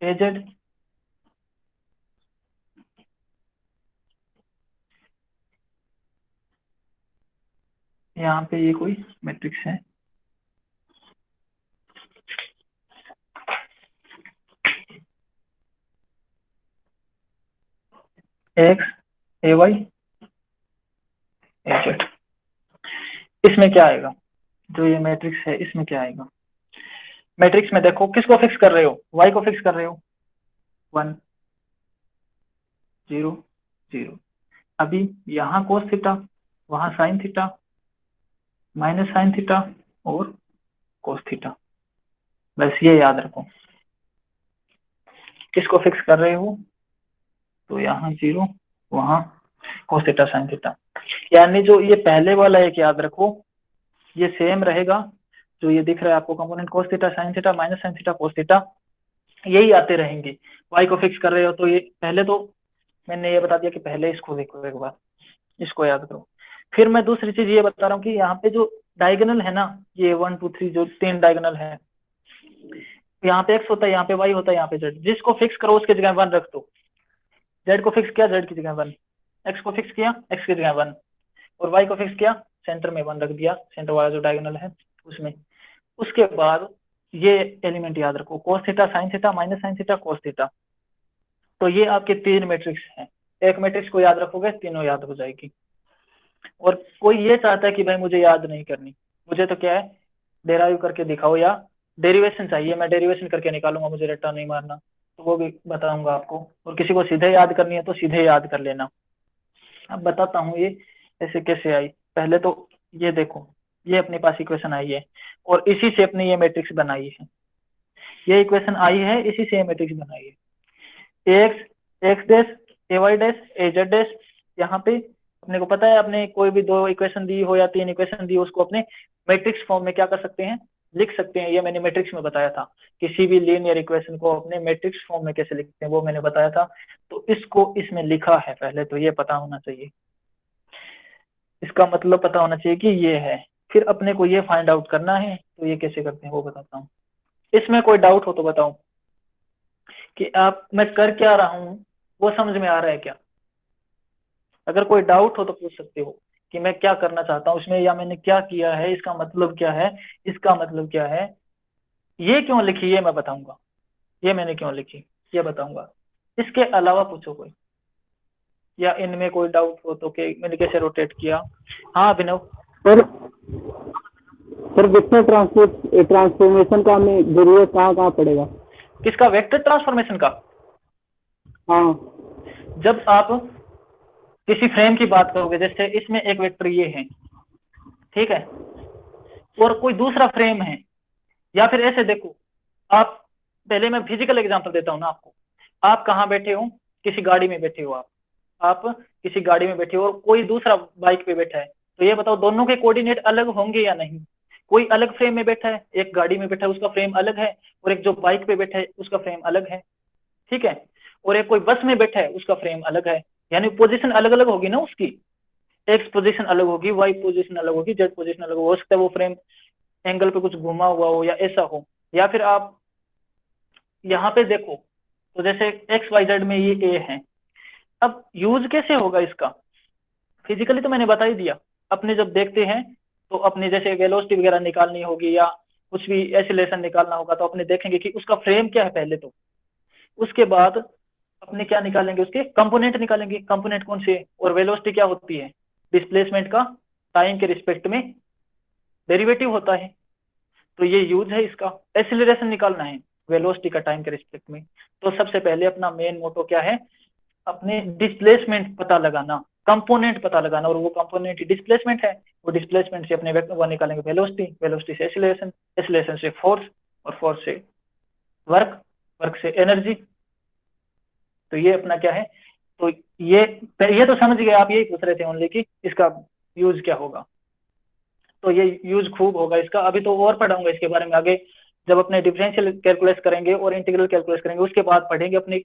ए जेड, यहाँ पे ये कोई मैट्रिक्स है, एक्स ए वाई ए जेड। इसमें क्या आएगा, जो ये मैट्रिक्स है इसमें क्या आएगा, मैट्रिक्स में देखो किसको फिक्स कर रहे हो, वाई को फिक्स कर रहे हो, 1 0 0। अभी यहाँ कोस थीटा, वहां sign theta minus sine theta और कोस थीटा। बस ये याद रखो, किसको फिक्स कर रहे हो, तो यहाँ 0 वहां कोस थीटा साइन थीटा। यानी जो ये पहले वाला एक याद रखो, ये सेम रहेगा, जो ये दिख रहा है आपको कंपोनेंट कोस theta sign theta minus sign theta cos theta, यही आते रहेंगे। वाई को फिक्स कर रहे हो तो ये पहले तो मैंने ये बता दिया कि पहले इसको देखो एक बार, इसको याद करो। फिर मैं दूसरी चीज ये बता रहा हूँ कि यहाँ पे जो डायगोनल है ना, ये 1 2 3 जो 3 डायगोनल है, यहाँ पे एक्स होता है, यहाँ पे वाई होता है, यहाँ पे जेड। जिसको फिक्स करो उसकी जगह 1 रख दो। जेड को फिक्स किया, जेड की जगह 1, एक्स को फिक्स किया, एक्स की जगह 1, और वाई को फिक्स किया, सेंटर में 1 रख दिया, सेंटर वाला जो डायगोनल है उसमें। उसके बाद ये एलिमेंट याद रखो, कोस theta sign theta minus sign theta cos theta. तो ये आपके 3 मैट्रिक्स हैं, एक मैट्रिक्स को याद रखोगे तीनों याद हो जाएगी। और कोई ये चाहता है कि भाई मुझे याद नहीं करनी, मुझे तो क्या है डेराइव करके दिखाओ, या डेरिवेशन चाहिए, मैं डेरिवेशन करके निकालूंगा, मुझे रट्टा नहीं मारना, तो वो भी बताऊंगा आपको। और किसी को सीधे याद करनी है तो सीधे याद कर लेना। अब बताता हूँ ये ऐसे कैसे आई। पहले तो ये देखो, ये अपने पास इक्वेशन आई है और इसी से अपने ये मैट्रिक्स बनाई है, ये इक्वेशन आई है, इसी से ये मैट्रिक्स बनाई है। X x dash a y dash a z dash. यहाँ पे अपने को पता है, अपने कोई भी 2 इक्वेशन दी हो या 3 इक्वेशन दी हो, उसको अपने मैट्रिक्स फॉर्म में क्या कर सकते हैं, लिख सकते हैं। ये मैंने मैट्रिक्स में बताया था, किसी भी लीनियर इक्वेशन को अपने मैट्रिक्स फॉर्म में कैसे लिखते हैं वो मैंने बताया था। तो इसको इसमें लिखा है पहले, तो ये पता होना चाहिए, इसका मतलब पता होना चाहिए कि ये है। फिर अपने को ये फाइंड आउट करना है, तो ये कैसे करते हैं वो बताता हूँ। इसमें कोई डाउट हो तो बताओ कि आप मैं कर क्या रहा हूँ, वो समझ में आ रहा है क्या? अगर कोई डाउट हो तो पूछ सकते हो कि मैं क्या करना चाहता हूँ इसमें, या मैंने क्या किया है, इसका मतलब क्या है, इसका मतलब क्या है, ये क्यों लिखी ये मैं बताऊंगा, ये मैंने क्यों लिखी ये बताऊंगा। इसके अलावा पूछो कोई, या इनमें कोई डाउट हो तो कि मैंने कैसे रोटेट किया। हाँ अभिनव। सर सर वेक्टर ट्रांसफॉर्मेशन का हमें जरूरत कहाँ कहाँ पड़ेगा? किसका? वेक्टर ट्रांसफॉर्मेशन का? हाँ जब आप किसी फ्रेम की बात करोगे, जैसे इसमें एक वेक्टर ये है, ठीक है, और कोई दूसरा फ्रेम है, या फिर ऐसे देखो, आप पहले मैं फिजिकल एग्जांपल देता हूँ ना आपको। आप कहाँ बैठे हो? किसी गाड़ी में बैठे हो आप किसी गाड़ी में बैठे हो और कोई दूसरा बाइक पे बैठा है, तो ये बताओ दोनों के कोऑर्डिनेट अलग होंगे या नहीं? कोई अलग फ्रेम में बैठा है, एक गाड़ी में बैठा है उसका फ्रेम अलग है, और एक जो बाइक पे बैठा है उसका फ्रेम अलग है, ठीक है, और एक कोई बस में बैठा है उसका फ्रेम अलग है, यानी पोजीशन अलग अलग होगी ना उसकी। एक्स पोजीशन अलग होगी, वाई पोजीशन अलग होगी, जेड पोजीशन अलग हो सकता है, वो फ्रेम एंगल पे कुछ घुमा हुआ हो या ऐसा हो। या फिर आप यहाँ पे देखो, तो जैसे एक्स वाई जेड में ये ए है, अब यूज कैसे होगा इसका? फिजिकली तो मैंने बता ही दिया। अपने जब देखते हैं तो अपने जैसे वेलोसिटी वगैरह निकालनी होगी या कुछ भी एसिलेशन निकालना होगा, तो अपने देखेंगे कि उसका फ्रेम क्या है पहले, तो उसके बाद अपने क्या निकालेंगे, उसके कंपोनेंट निकालेंगे। कंपोनेंट कौन से? और वेलोसिटी क्या होती है? डिस्प्लेसमेंट का टाइम के रिस्पेक्ट में डेरिवेटिव होता है। तो ये यूज है इसका। एसिलरेशन निकालना है वेलोसिटी का टाइम के रिस्पेक्ट में, तो सबसे पहले अपना मेन मोटो क्या है, अपने डिस्प्लेसमेंट पता लगाना, कंपोनेंट पता लगाना, और वो कंपोनेंट डिस्प्लेसमेंट है। वो डिस्प्लेसमेंट से अपने वो निकालेंगे वेलोसिटी, वेलोसिटी से एसिलेशन, एसिलेशन से फोर्स, और फोर्स से वर्क, वर्क से एनर्जी। तो ये अपना क्या है, तो ये तो समझ गए आप, यही पूछ रहे थे ओनली कि इसका यूज क्या होगा। तो ये यूज खूब होगा इसका। अभी तो और पढ़ाऊंगा इसके बारे में आगे, जब अपने डिफरेंशियल कैलकुलस करेंगे और इंटीग्रल कैलकुलस करेंगे, उसके बाद पढ़ेंगे अपने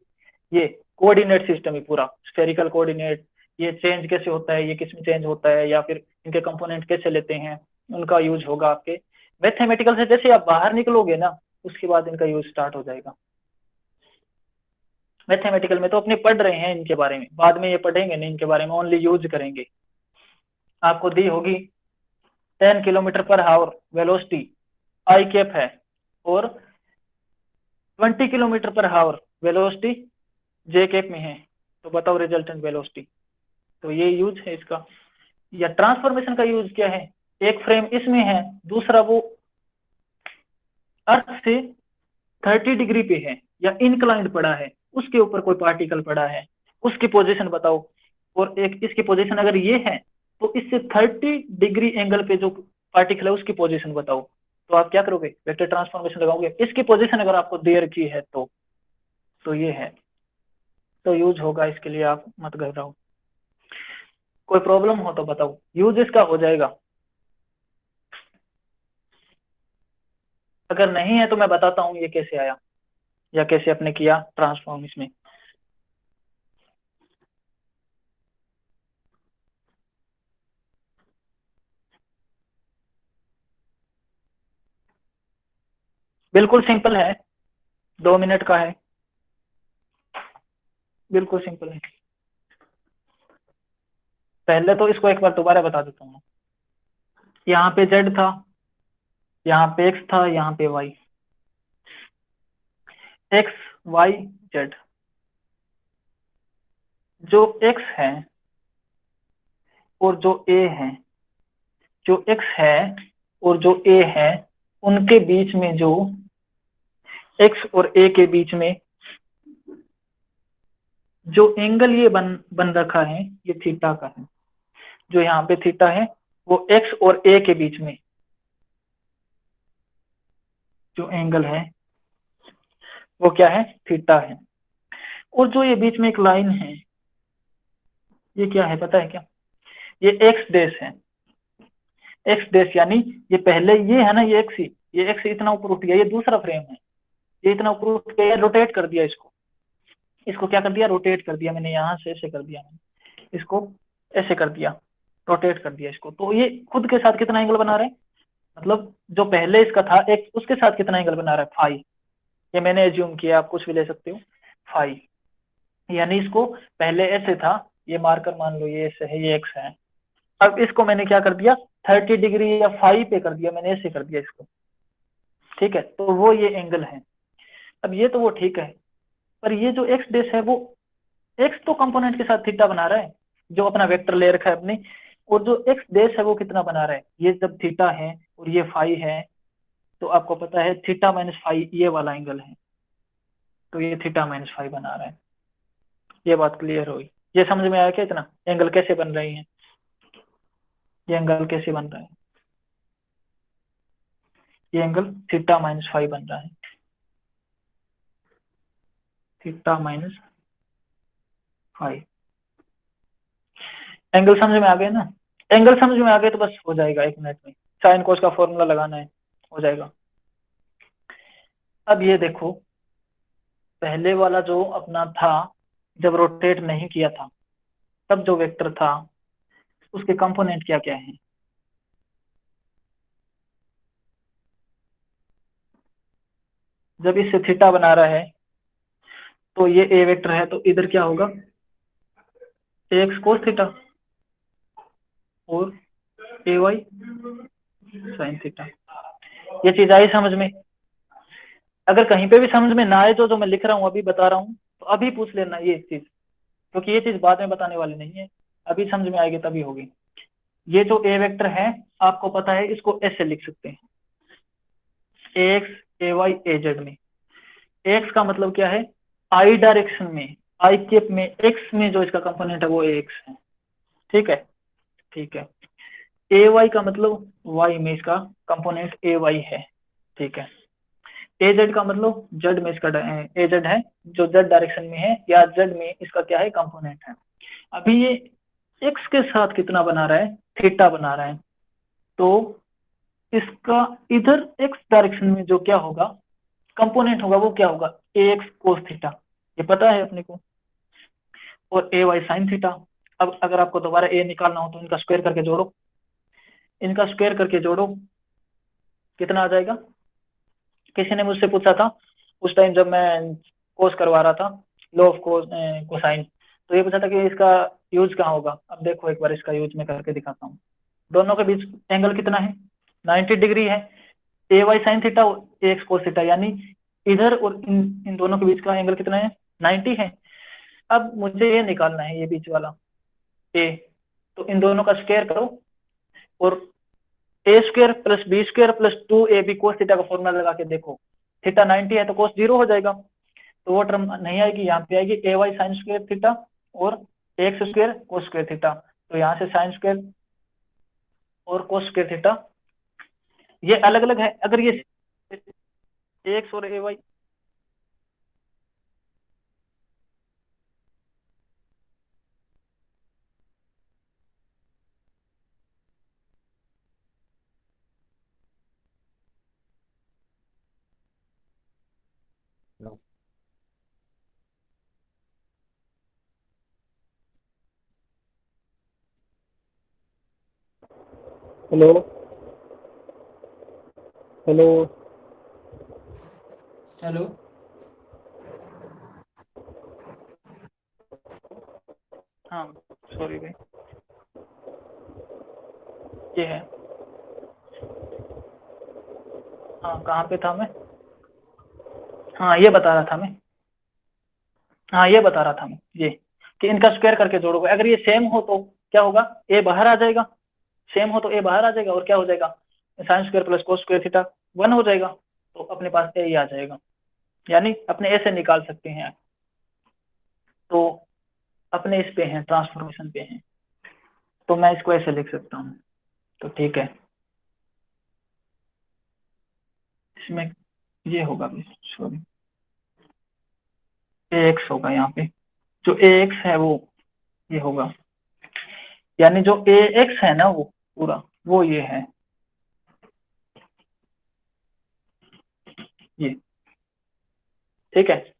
ये कोऑर्डिनेट सिस्टम ही पूरा, स्फेरिकल कोऑर्डिनेट, ये चेंज कैसे होता है, ये किस में चेंज होता है, या फिर इनके कंपोनेंट कैसे लेते हैं, उनका यूज होगा आपके मैथमेटिकल से। जैसे आप बाहर निकलोगे ना, उसके बाद इनका यूज स्टार्ट हो जाएगा। मैथमेटिकल में तो अपने पढ़ रहे हैं इनके बारे में, बाद में ये पढ़ेंगे नहीं इनके बारे में, ओनली यूज करेंगे। आपको दी होगी 10 किलोमीटर पर आवर वेलोसिटी आई कैप है, और 20 किलोमीटर पर आवर वेलोसिटी जे कैप में है, तो बताओ रिजल्टेंट वेलोसिटी। तो ये यूज है इसका। या ट्रांसफॉर्मेशन का यूज क्या है, एक फ्रेम इसमें है, दूसरा वो अर्थ से 30 डिग्री पे है या इंक्लाइंड पड़ा है, उसके ऊपर कोई पार्टिकल पड़ा है, उसकी पोजीशन बताओ। और एक इसकी पोजीशन अगर ये है, तो इससे 30 डिग्री एंगल पे जो पार्टिकल है उसकी पोजीशन बताओ। तो आप क्या करोगे, वेक्टर ट्रांसफॉर्मेशन लगाओगे। इसकी पोजीशन अगर आपको दे रखी है तो ये है, तो यूज होगा इसके लिए, आप मत घबराओ। कोई प्रॉब्लम हो तो बताओ, यूज इसका हो जाएगा। अगर नहीं है तो मैं बताता हूँ ये कैसे आया, या कैसे आपने किया ट्रांसफॉर्म इसमें। बिल्कुल सिंपल है, 2 मिनट का है, बिल्कुल सिंपल है। पहले तो इसको एक बार दोबारा बता देता हूँ। यहाँ पे जेड था, यहाँ पे एक्स था, यहाँ पे वाई, एक्स वाई जेड। जो एक्स है और जो ए है, जो एक्स है और जो ए है, उनके बीच में जो एक्स और ए के बीच में जो एंगल ये बन रखा है, ये थीटा का है। जो यहाँ पे थीटा है, वो एक्स और ए के बीच में जो एंगल है वो क्या है, थीटा है। और जो ये बीच में एक लाइन है, ये क्या है पता है क्या? ये एक्स डैश है। एक्स डैश यानी ये पहले ये है ना, ये एक्स ही, ये एक्स इतना ऊपर उठ गया, ये दूसरा फ्रेम है, ये इतना ऊपर उठ गया, रोटेट कर दिया इसको। इसको क्या कर दिया? रोटेट कर दिया मैंने, यहाँ से ऐसे कर दिया मैंने, इसको ऐसे कर दिया, रोटेट कर दिया इसको। तो ये खुद के साथ कितना एंगल बना रहा है? मतलब जो पहले इसका था एक, उसके साथ कितना एंगल बना रहा है? फाई। ये मैंने एज्यूम किया, आप कुछ भी ले सकते हो, फाई। यानी इसको पहले ऐसे था, ये मार्कर मान लो ये ऐसे है, ये एक्स है। अब इसको मैंने क्या कर दिया? 30 डिग्री या फाई पे कर दिया मैंने, ऐसे कर दिया इसको। ठीक है, तो वो ये एंगल है। अब ये तो वो ठीक है, पर ये जो एक्स डेश है वो, एक्स तो कंपोनेंट के साथ थीटा बना रहा है, जो अपना वेक्टर ले रखा है अपनी, और जो एक्स डेश है वो कितना बना रहा है? ये जब थीटा है और ये फाई है, तो आपको पता है थीटा माइनस फाई ये वाला एंगल है, तो ये थीटा माइनस फाई बना रहा है। ये बात क्लियर हुई? ये समझ में आया क्या इतना? एंगल कैसे बन रही है, ये एंगल कैसे बन रहा है? ये एंगल थीटा माइनस फाई बन रहा है, थीटा माइनस फाई। एंगल समझ में आ गए ना? एंगल समझ में आ गए तो बस हो जाएगा 1 मिनट में, साइन कोस का फॉर्मूला लगाना है, हो जाएगा। अब ये देखो, पहले वाला जो अपना था, जब रोटेट नहीं किया था, तब जो वेक्टर था उसके कंपोनेंट क्या क्या है? जब इससे थीटा बना रहा है तो ये ए वेक्टर है, तो इधर क्या होगा? एक्स कोस थीटा और ए वाई साइन थीटा। ये चीज आई समझ में? अगर कहीं पे भी समझ में ना आए तो जो मैं लिख रहा हूँ अभी बता रहा हूँ, तो अभी पूछ लेना ये चीज, क्योंकि ये चीज बाद में बताने वाली नहीं है, अभी समझ में आएगी तभी होगी। ये जो ए वेक्टर है, आपको पता है इसको ऐसे लिख सकते हैं, ए एक्स ए वाई ए जेड में। एक्स का मतलब क्या है? आई डायरेक्शन में, आई केप में, एक्स में जो इसका कंपोनेंट है वो ए एक्स है। ठीक है, ठीक है। ए वाई का मतलब वाई में इसका कंपोनेंट ए वाई है। ठीक है। ए जेड का मतलब जेड में इसका ए जेड है, जो जेड डायरेक्शन में है, या जेड में इसका क्या है? कंपोनेंट है। अभी ये एक्स के साथ कितना बना रहा है? थीटा बना रहा है। तो इसका इधर एक्स डायरेक्शन में जो क्या होगा, कंपोनेंट होगा, वो क्या होगा? ए एक्स कोस थीटा, ये पता है अपने को, और ए वाई साइन थीटा। अब अगर आपको दोबारा ए निकालना हो तो इनका स्क्वायर करके जोड़ो, इनका स्क्वायर करके जोड़ो, कितना आ जाएगा? किसी ने मुझसे पूछा था उस टाइम जब मैं कोर्स करवा रहा था, लॉ ऑफ कोसाइन, तो ये पूछा था कि इसका यूज कहाँ होगा। अब देखो एक बार इसका यूज मैं करके दिखाता हूँ। दोनों के बीच एंगल कितना है? 90 डिग्री है। ए वाई साइन थीटा और ए एक्स कोस थीटा, यानी इधर और इन इन दोनों के बीच का एंगल कितना है? 90 है। अब मुझे ये निकालना है, ये बीच वाला ए, तो इन दोनों का स्क्वायर करो, और a square plus b square plus 2ab cos theta का फॉर्मूला लगा के देखो। थीटा 90 है तो कोस 0 हो जाएगा, तो वो टर्म नहीं आएगी, यहाँ पे आएगी ए वाई साइन स्क्वायर थीटा और x square cos square theta. तो यहाँ से साइन स्क्वायर और कोस स्क्वायर थीटा ये अलग अलग है। अगर ये एक्स और A Y, hello hello. Hello, हाँ सॉरी भाई, ये है। हाँ कहाँ पे था मैं? हाँ ये बता रहा था मैं, हाँ ये बता रहा था मैं, ये कि इनका स्क्वायर करके जोड़ोगे, अगर ये सेम हो तो क्या होगा? ए बाहर आ जाएगा, सेम हो तो ए बाहर आ जाएगा, और क्या हो जाएगा? Sine square plus cos square theta 1 हो जाएगा, तो अपने पास ए ही आ जाएगा, यानी अपने ए से निकाल सकते हैं। तो अपने इस पे हैं, ट्रांसफॉर्मेशन पे हैं, तो मैं इसको ऐसे लिख सकता हूँ। तो ठीक है, इसमें ये होगा, सॉरी, ए एक्स होगा यहाँ पे, जो ए एक्स है वो ये होगा, यानी जो ए एक्स है ना वो पूरा वो ये है, ये ठीक है,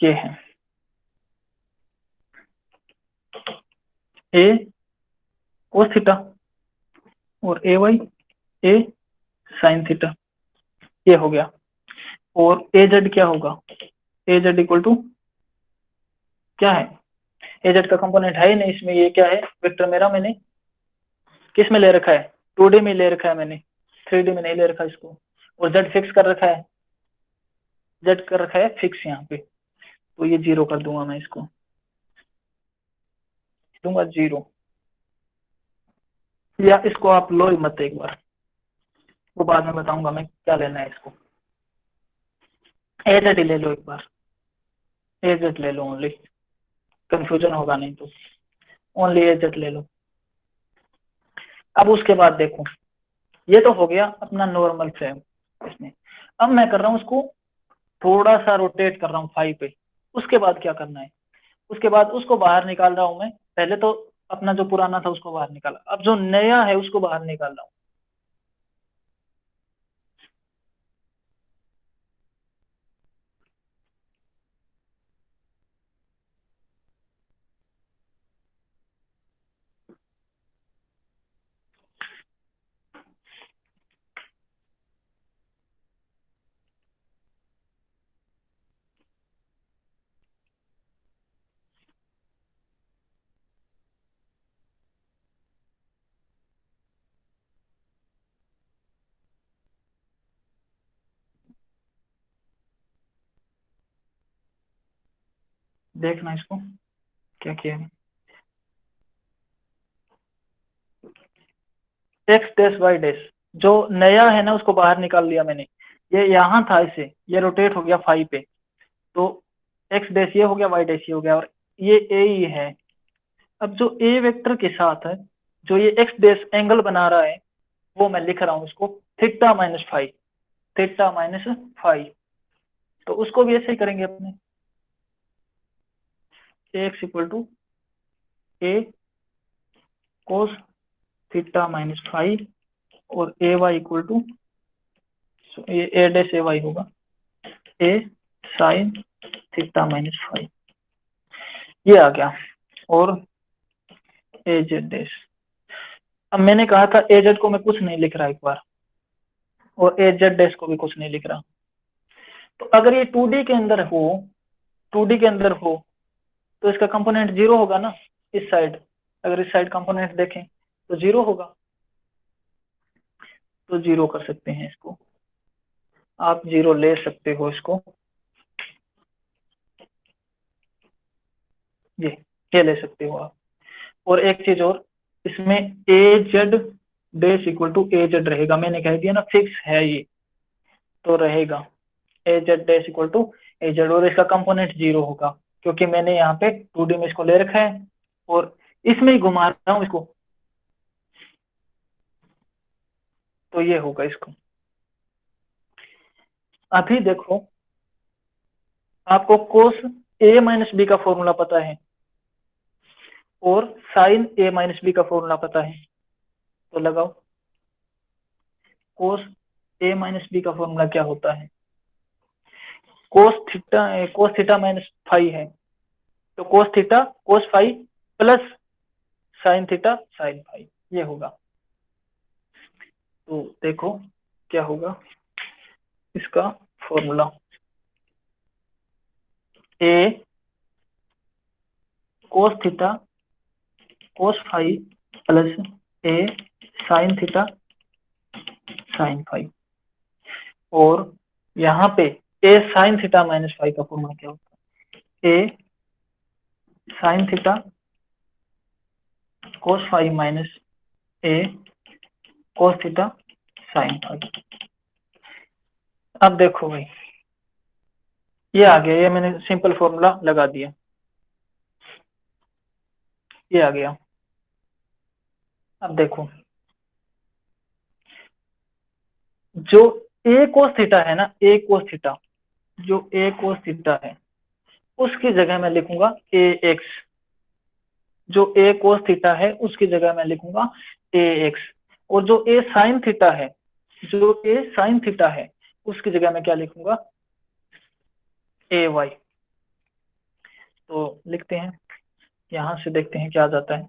ये है ए कोस थीटा और A Y a sine theta, ये हो गया। और ए जेड क्या होगा, ए जेड इक्वल टू क्या है, ए जेड का कंपोनेंट है ही नहीं इसमें, ये क्या है वेक्टर मेरा, मैंने किस में ले रखा है, 2D में ले रखा है मैंने, 3D में नहीं ले रखा इसको। और जेड फिक्स कर रखा है, जेड कर रखा है फिक्स यहाँ पे, तो ये 0 कर दूंगा मैं, इसको दूंगा 0, या इसको आप लो ही मत एक बार, वो बाद में बताऊंगा मैं क्या लेना है इसको। ए जेड ही ले लो एक बार, ए जेड ले लो ओनली, कंफ्यूजन होगा नहीं तो, ओनली ए जेड ले लो। अब उसके बाद देखो, ये तो हो गया अपना नॉर्मल फ्रेम इसमें, अब मैं कर रहा हूँ उसको थोड़ा सा रोटेट कर रहा हूँ फाई पे। उसके बाद क्या करना है, उसके बाद उसको बाहर निकाल रहा हूँ मैं, पहले तो अपना जो पुराना था उसको बाहर निकाला, अब जो नया है उसको बाहर निकाल रहा हूँ। देखना इसको क्या किया है, एक्स डैश वाई डैश, जो नया है ना उसको बाहर निकाल लिया मैंने, ये यहाँ था इसे, ये रोटेट हो गया फाई पे, तो एक्स डैश ये हो गया, वाई डैश ये हो गया, और ये ए ही है। अब जो ए वेक्टर के साथ है, जो ये एक्स डैश एंगल बना रहा है, वो मैं लिख रहा हूँ इसको theta minus five, theta minus five, तो उसको भी ऐसे ही करेंगे अपने, X equal to A cos theta minus five और ए वाई इक्वल टू, ये ए डैश ए वाई होगा ए साइन थीटा माइनस फाइव, ये आ गया। और ए जेड डैश, अब मैंने कहा था ए जेड को मैं कुछ नहीं लिख रहा एक बार, और ए जेड डैश को भी कुछ नहीं लिख रहा, तो अगर ये 2D के अंदर हो, 2D के अंदर हो तो इसका कंपोनेंट 0 होगा ना, इस साइड, अगर इस साइड कंपोनेंट देखें तो 0 होगा, तो 0 कर सकते हैं इसको, आप 0 ले सकते हो इसको, ये ले सकते हो आप। और एक चीज और, इसमें a z dash equal to a z रहेगा, मैंने कह दिया ना फिक्स है ये, तो रहेगा a z dash equal to a z, और इसका कंपोनेंट 0 होगा, क्योंकि मैंने यहाँ पे 2D में इसको ले रखा है और इसमें ही घुमा रहा हूँ इसको, तो ये होगा इसको। अभी देखो, आपको कोस ए माइनस बी का फॉर्मूला पता है और साइन ए माइनस बी का फॉर्मूला पता है, तो लगाओ, कोस ए माइनस बी का फॉर्मूला क्या होता है, कोस थीटा माइनस फाइव है, तो cos theta cos five plus sine theta sine five, ये होगा। तो देखो क्या होगा इसका formula, a cos theta cos five plus a sine theta sine five, और यहाँ पे ए साइन थीटा माइनस फाइव का फॉर्मूला क्या होता है, a sine theta cos five minus a cos theta sine five. अब देखो भाई, ये आ गया, ये मैंने सिंपल फॉर्मूला लगा दिया, ये आ गया। अब देखो, जो ए कोस थीटा है ना, ए कोस थीटा, जो ए कोस थीटा है उसकी जगह मैं लिखूंगा ए एक्स, जो ए कोस थीटा है उसकी जगह मैं लिखूंगा ए एक्स, और जो ए साइन थीटा है, जो ए साइन थीटा है उसकी जगह मैं क्या लिखूंगा ए वाई। तो लिखते हैं, यहां से देखते हैं क्या आ जाता है।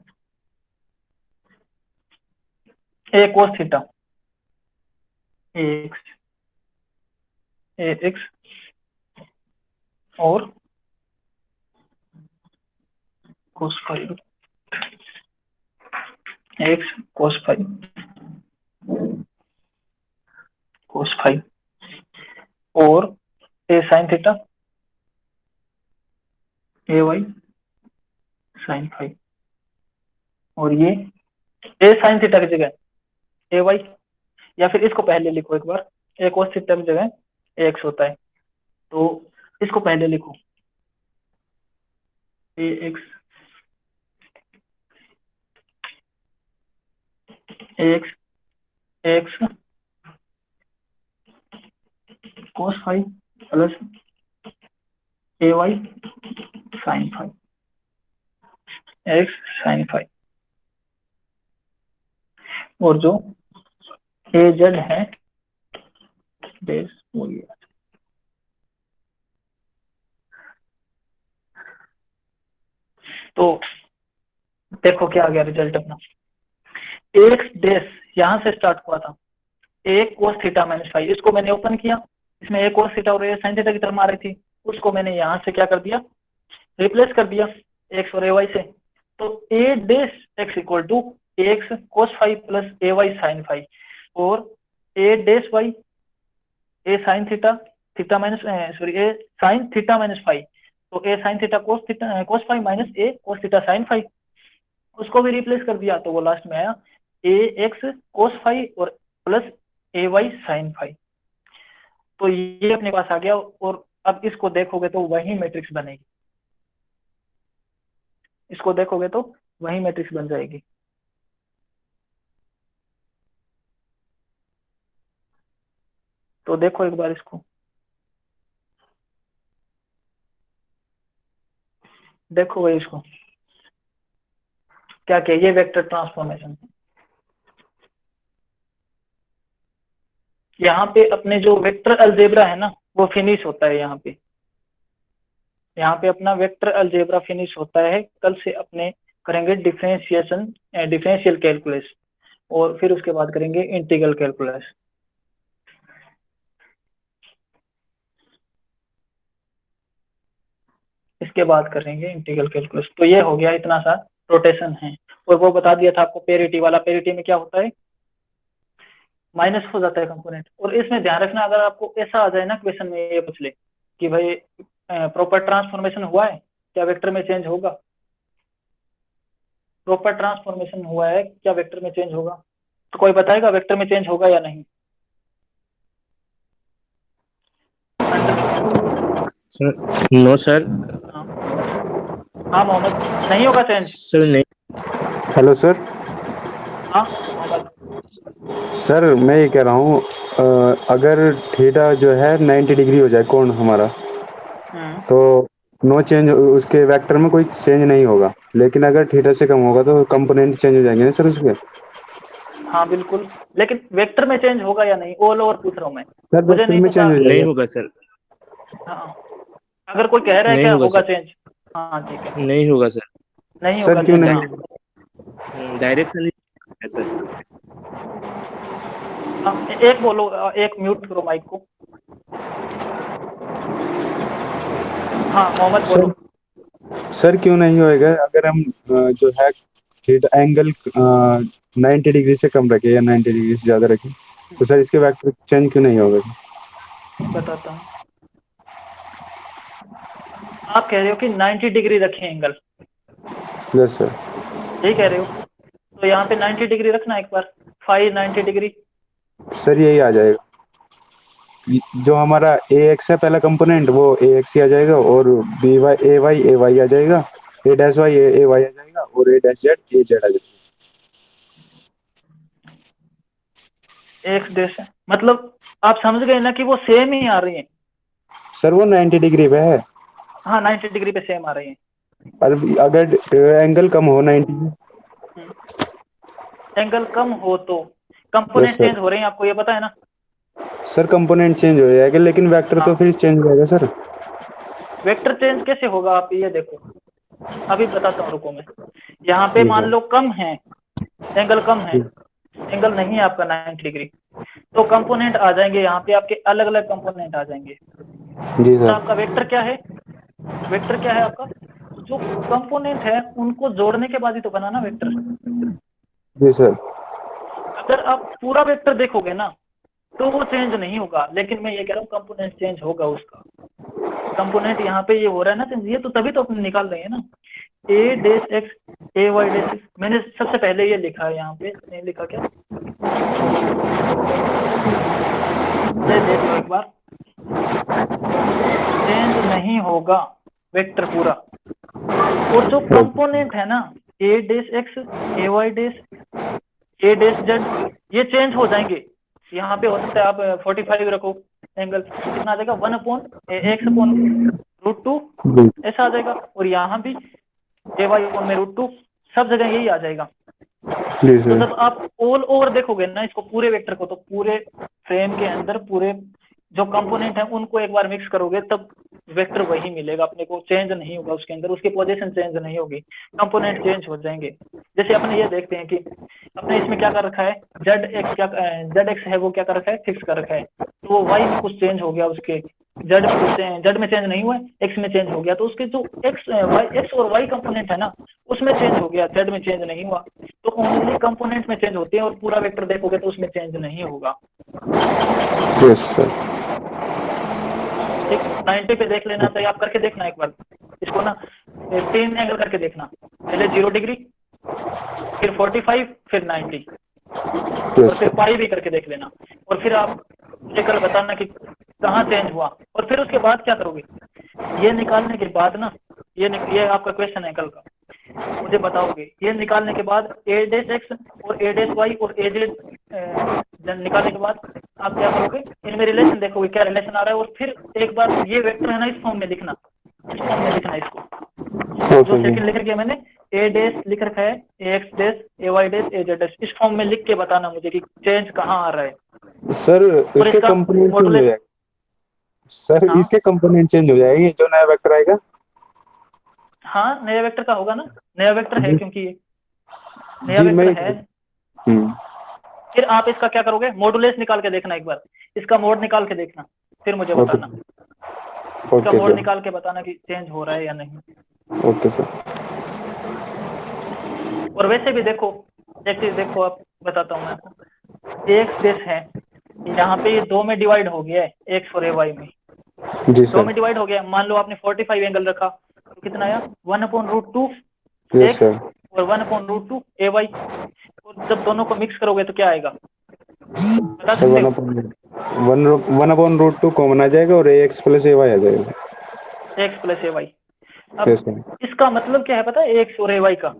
ए कोस थीटा ए एक्स और कोस फाइव एक्स कोस फाइव और ए साइन थीटा ए वाई साइन फाइव, और ये ए साइन थीटा की जगह ए वाई, या फिर इसको पहले लिखो एक बार, ए कोस थीटा की जगह ए एक्स होता है, तो इसको पहले लिखो a x x cos five plus a y sine five x sine five, और जो ए जेड है बेस वो ये। तो देखो क्या आ गया रिजल्ट अपना, एक्स डेस यहां से स्टार्ट हुआ था ए कोस थीटा माइनस फाइव, इसको मैंने ओपन किया, इसमें ए कोस थीटा और ए साइन थीटा की टर्म आ रही थी, उसको मैंने यहाँ से क्या कर दिया रिप्लेस कर दिया एक्स और ए वाई से। तो a dash x equal to x cos five plus a y sine five, और a dash y a sine theta theta minus sorry a sine theta minus five, तो a sine theta cos five minus a cos theta sine five, उसको भी replace कर दिया, तो वो last में आया ए एक्स कोस फाइव और plus a y sine five. तो ये अपने पास आ गया, और अब इसको देखोगे तो वही मैट्रिक्स बनेगी, इसको देखोगे तो वही मैट्रिक्स बन जाएगी। तो देखो एक बार इसको, देखो भाई इसको क्या क्या, ये वेक्टर ट्रांसफॉर्मेशन यहाँ पे अपने जो वेक्टर अलजेब्रा है ना वो फिनिश होता है यहाँ पे, यहाँ पे अपना वेक्टर अलजेब्रा फिनिश होता है। कल से अपने करेंगे डिफरेंशियल कैलकुलस, और फिर उसके बाद करेंगे इंटीग्रल कैलकुलस। इसके बाद करेंगे इंटीग्रल कैलकुलस। तो ये हो गया, इतना सा रोटेशन है, और वो बता दिया था आपको पेरिटी वाला, पेरिटी में क्या होता है माइनस हो जाता है कंपोनेंट। और इसमें ध्यान रखना, अगर आपको ऐसा आ जाए ना क्वेश्चन में ये पूछ ले कि भाई प्रॉपर ट्रांसफॉर्मेशन हुआ है क्या वेक्टर में चेंज होगा, प्रॉपर ट्रांसफॉर्मेशन हुआ है क्या वेक्टर में चेंज होगा, तो कोई बताएगा वेक्टर में चेंज होगा या नहीं? No sir. हाँ मोहम्मद, नहीं होगा चेंज? सर नहीं। Hello sir. हाँ मोहम्मद। सर मैं ये कह रहा हूँ, अगर थीटा जो है 90 डिग्री हो जाए कोण हमारा, तो नो चेंज, उसके वेक्टर में कोई चेंज नहीं होगा, लेकिन अगर थीटा से कम होगा तो कंपोनेंट चेंज हो जाएंगे ना सर उसके? हाँ बिल्कुल, लेकिन वेक्टर में चेंज होगा या नहीं ऑल ओवर पूछ रहा हूँ मैं, सर मुझे वेक्टर नहीं में पता। चेंज हो नहीं जाएगा। होगा सर। हाँ अगर कोई कह रहा है नहीं क्या होगा होगा सर। चेंज, हाँ ठीक है, नहीं होगा सर। नहीं सर होगा क्यों चेंज। नहीं? डायरेक्शन है सर। हाँ एक बोलो, एक म्यूट करो माइक को। हाँ मोहम्मद बोलो। सर क्यों नहीं होएगा? अगर हम जो है थीटा एंगल 90 डिग्री से कम रखे या 90 डिग्री से ज्यादा रखे, तो सर इसके वेक्टर चेंज क्यों नहीं होगा? बताता हूँ, आप कह रहे हो कि 90 डिग्री रखें एंगल, यस सर। यही कह रहे हो? तो यहाँ पे 90 डिग्री रखना एक बार, फाइव 90 डिग्री। सर यही आ जाएगा, जो हमारा ए एक्स है पहला कंपोनेंट वो ए एक्स ही आ जाएगा, और बी वाई ए वाई आ जाएगा, ए डैश वाई ए वाई आ जाएगा, और ए डैश जेड ए जेड आ जाएगा। एक्स डैश है मतलब आप समझ गए ना कि वो सेम ही आ रही है, सर वो 90 डिग्री पे है। हाँ 90 डिग्री पे सेम आ रही है। अगर एंगल कम हो 90, एंगल कम हो तो यस कंपोनेंट सर। चेंज हो रहे हैं, आपको ये पता है ना। सर कंपोनेंट चेंज हो जाएगा लेकिन वेक्टर तो हाँ फिर चेंज हो जाएगा सर। वेक्टर चेंज कैसे होगा, आप ये देखो अभी बताता हूँ, रुको मैं। यहाँ पे जी मान सर। लो कम है, एंगल कम है, जी एंगल नहीं है आपका 90 डिग्री, तो कंपोनेंट आ जाएंगे यहाँ पे, आपके अलग अलग कंपोनेंट आ जाएंगे। जी और सर। आपका वेक्टर क्या है, वेक्टर क्या है आपका, जो कंपोनेंट है उनको जोड़ने के बाद ही तो बना ना वेक्टर। जी सर। अगर आप पूरा वेक्टर देखोगे ना तो वो चेंज नहीं होगा, लेकिन मैं ये कह रहा हूँ कंपोनेंट चेंज होगा उसका। कंपोनेंट यहाँ पे ये हो रहा है ना चेंज, ये तो तभी तो अपने निकाल रहे हैं ना, ए डेस एक्स ए वाई डेस एक्स। मैंने सबसे पहले ये लिखा है यहाँ पे, नहीं लिखा क्या, ये देख लो एक बार, चेंज नहीं होगा वेक्टर पूरा। और जो कंपोनेंट है ना ए डेस एक्स ए वाई डेस ए डेस जेड, ये चेंज हो जाएंगे। यहाँ पे हो सकता है आप 45 रखो, एंगल कितना आ जाएगा 1/x/√2 जी ऐसा आ जाएगा। और यहाँ भी ay/√2, सब जगह यही आ जाएगा। जी तो सर। जब आप ऑल ओवर देखोगे ना इसको पूरे वेक्टर को, तो पूरे फ्रेम के अंदर पूरे जो कंपोनेंट है उनको एक बार मिक्स करोगे तब वेक्टर वही मिलेगा अपने को, चेंज नहीं होगा उसके अंदर, उसकी पोजीशन चेंज नहीं होगी, कंपोनेंट चेंज हो जाएंगे। जैसे अपने ये देखते हैं कि अपने इसमें क्या कर रखा है, जेड एक्स, क्या जेड एक्स है वो क्या कर रखा है, फिक्स कर रखा है। तो वो वाई में कुछ चेंज हो गया, उसके जेड में कुछ जेड में चेंज नहीं हुआ, एक्स में चेंज हो गया, तो उसके जो एक्स और वाई कंपोनेंट है ना उसमें चेंज हो गया, जेड में चेंज नहीं हुआ। तो ओनली कंपोनेंट में चेंज होते हैं और पूरा वेक्टर देखोगे तो उसमें चेंज नहीं होगा। Yes sir. ठीक 90 पे देख लेना, तो आप करके देखना एक बार इसको ना, 3 एंगल करके देखना, पहले 0 डिग्री, फिर 45, फिर 90, और यस फिर सर। पाई भी करके देख लेना। और फिर आप मुझे कल बताना कि कहाँ चेंज हुआ। और फिर उसके बाद क्या करोगे, ये निकालने के बाद ना, ये आपका क्वेश्चन है कल का, मुझे बताओगे ये निकालने के बाद ए डेस एक्स और ए डेस वाई और ए जेड निकालने के बाद आप क्या करोगे, इनमें रिलेशन देखोगे क्या रिलेशन आ रहा है। और फिर एक बार ये वेक्टर है ना इस फॉर्म में लिखना, इस फॉर्म में लिखना इसको, जो ओके जी। सेकंड लिख रखा है मैंने, ए डेस लिख रखा है, ए एक्स डेस ए वाई डेस ए जेड डेस, इस फॉर्म में लिख के बताना मुझे कि चेंज कहाँ आ रहा है। सर और इसके इसका कंपोनेंट चेंज हो मॉडुलस, जाएगा। सर हाँ इसके कंपोनेंट चेंज हो जाएंगे जो नया वेक्टर आएगा। हाँ नया वेक्टर का होगा ना, नया वेक्टर है जी क्योंकि ये नया जी मैं वेक्टर है। फिर आप इसका क्या करोगे, मॉडुलस निकाल के देखना एक बार, इसका मोड निकाल के देखना, फिर मुझे ओके बताना, इसका ओके मोड सर। निकाल के बताना कि चेंज हो रहा है या नहीं। Okay sir. और वैसे भी देखो, एक चीज देखो, आप बताता हूँ मैं आपको, एक्स देश है यहाँ पे, ये 2 में डिवाइड हो गया है, एक्स और ए वाई में जी 2 सर। में डिवाइड हो गया। मान लो आपने 45 एंगल रखा तो कितना आया, 1/√2 यस एक्स सर। और 1/√2 ए वाई। और जब दोनों को मिक्स करोगे तो क्या आएगा, बता सर सकते हो। 1/√2 कॉमन आ जाएगा और एक्स प्लस ए वाई आ जाएगा। X plus a Y. Yes अब सर। इसका मतलब क्या है पता है, एक्स और ए वाई का,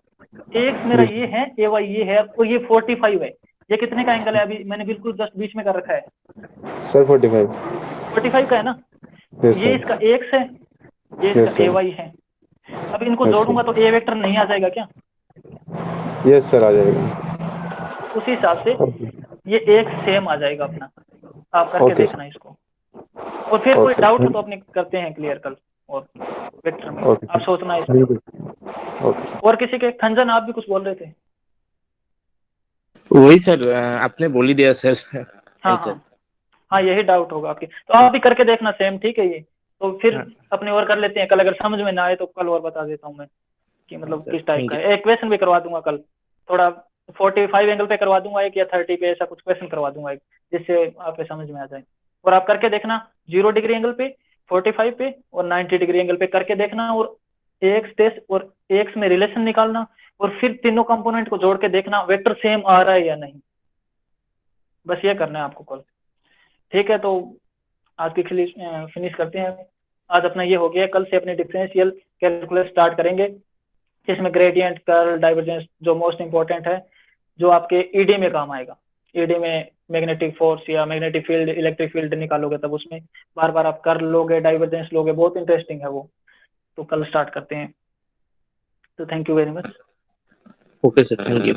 एक्स मेरा जी ये है, ए वाई ये है, और ये 45 है। ये कितने का एंगल है, अभी मैंने बिल्कुल जस्ट बीच में कर रखा है, सर 45। 45 का है ना। यस ये सर। इसका एक्स है, ये यस इसका ए सर। वाई है। अब इनको यस जोड़ूंगा सर। तो ए वेक्टर नहीं आ जाएगा क्या, यस सर आ जाएगा। उसी हिसाब से ओके ये एक सेम आ जाएगा अपना। आप करके ओके देखना सर। इसको। और फिर कोई ओके डाउट हो तो अपने करते हैं क्लियर कल, और वेक्टर में ओके आप सर। सोचना इस पे। Thank you. Okay sir. और किसी के, खंजन आप भी कुछ बोल रहे थे। वही सर, आपने बोल ही दिया सर हाँ आंसर। हाँ हाँ, यही डाउट होगा आपके, तो आप भी करके देखना सेम, ठीक है। ये तो फिर हाँ अपने और कर लेते हैं कल, अगर समझ में ना आए तो कल और बता देता हूँ मैं कि हाँ मतलब सर, किस टाइप थैंक का यू। है। एक क्वेश्चन भी करवा दूंगा कल, थोड़ा 45 एंगल पे करवा दूंगा एक, या 30 पे, ऐसा कुछ क्वेश्चन करवा दूंगा एक, जिससे आपके समझ में आ जाए। और आप करके देखना 0 डिग्री एंगल पे, 45 पे और 90 डिग्री एंगल पे करके देखना, और एक्स टेस्ट और एक्स में रिलेशन निकालना, और फिर तीनों कंपोनेंट को जोड़ के देखना वेक्टर सेम आ रहा है या नहीं। बस ये करना है आपको कल, ठीक है। तो आज की फिनिश करते हैं। आज अपना ये हो गया, कल से अपने डिफरेंशियल कैलकुलस स्टार्ट करेंगे, इसमें ग्रेडियंट, कर्ल, डाइवर्जेंस जो मोस्ट इंपॉर्टेंट है, जो आपके ईडी में काम आएगा। ईडी में मैग्नेटिक फोर्स या मैग्नेटिक फील्ड, इलेक्ट्रिक फील्ड निकालोगे, तब उसमें बार बार आप कर लोगे, डाइवर्जेंस लोगे, बहुत इंटरेस्टिंग है वो। तो कल स्टार्ट करते हैं। तो thank you very much. Okay sir, thank you.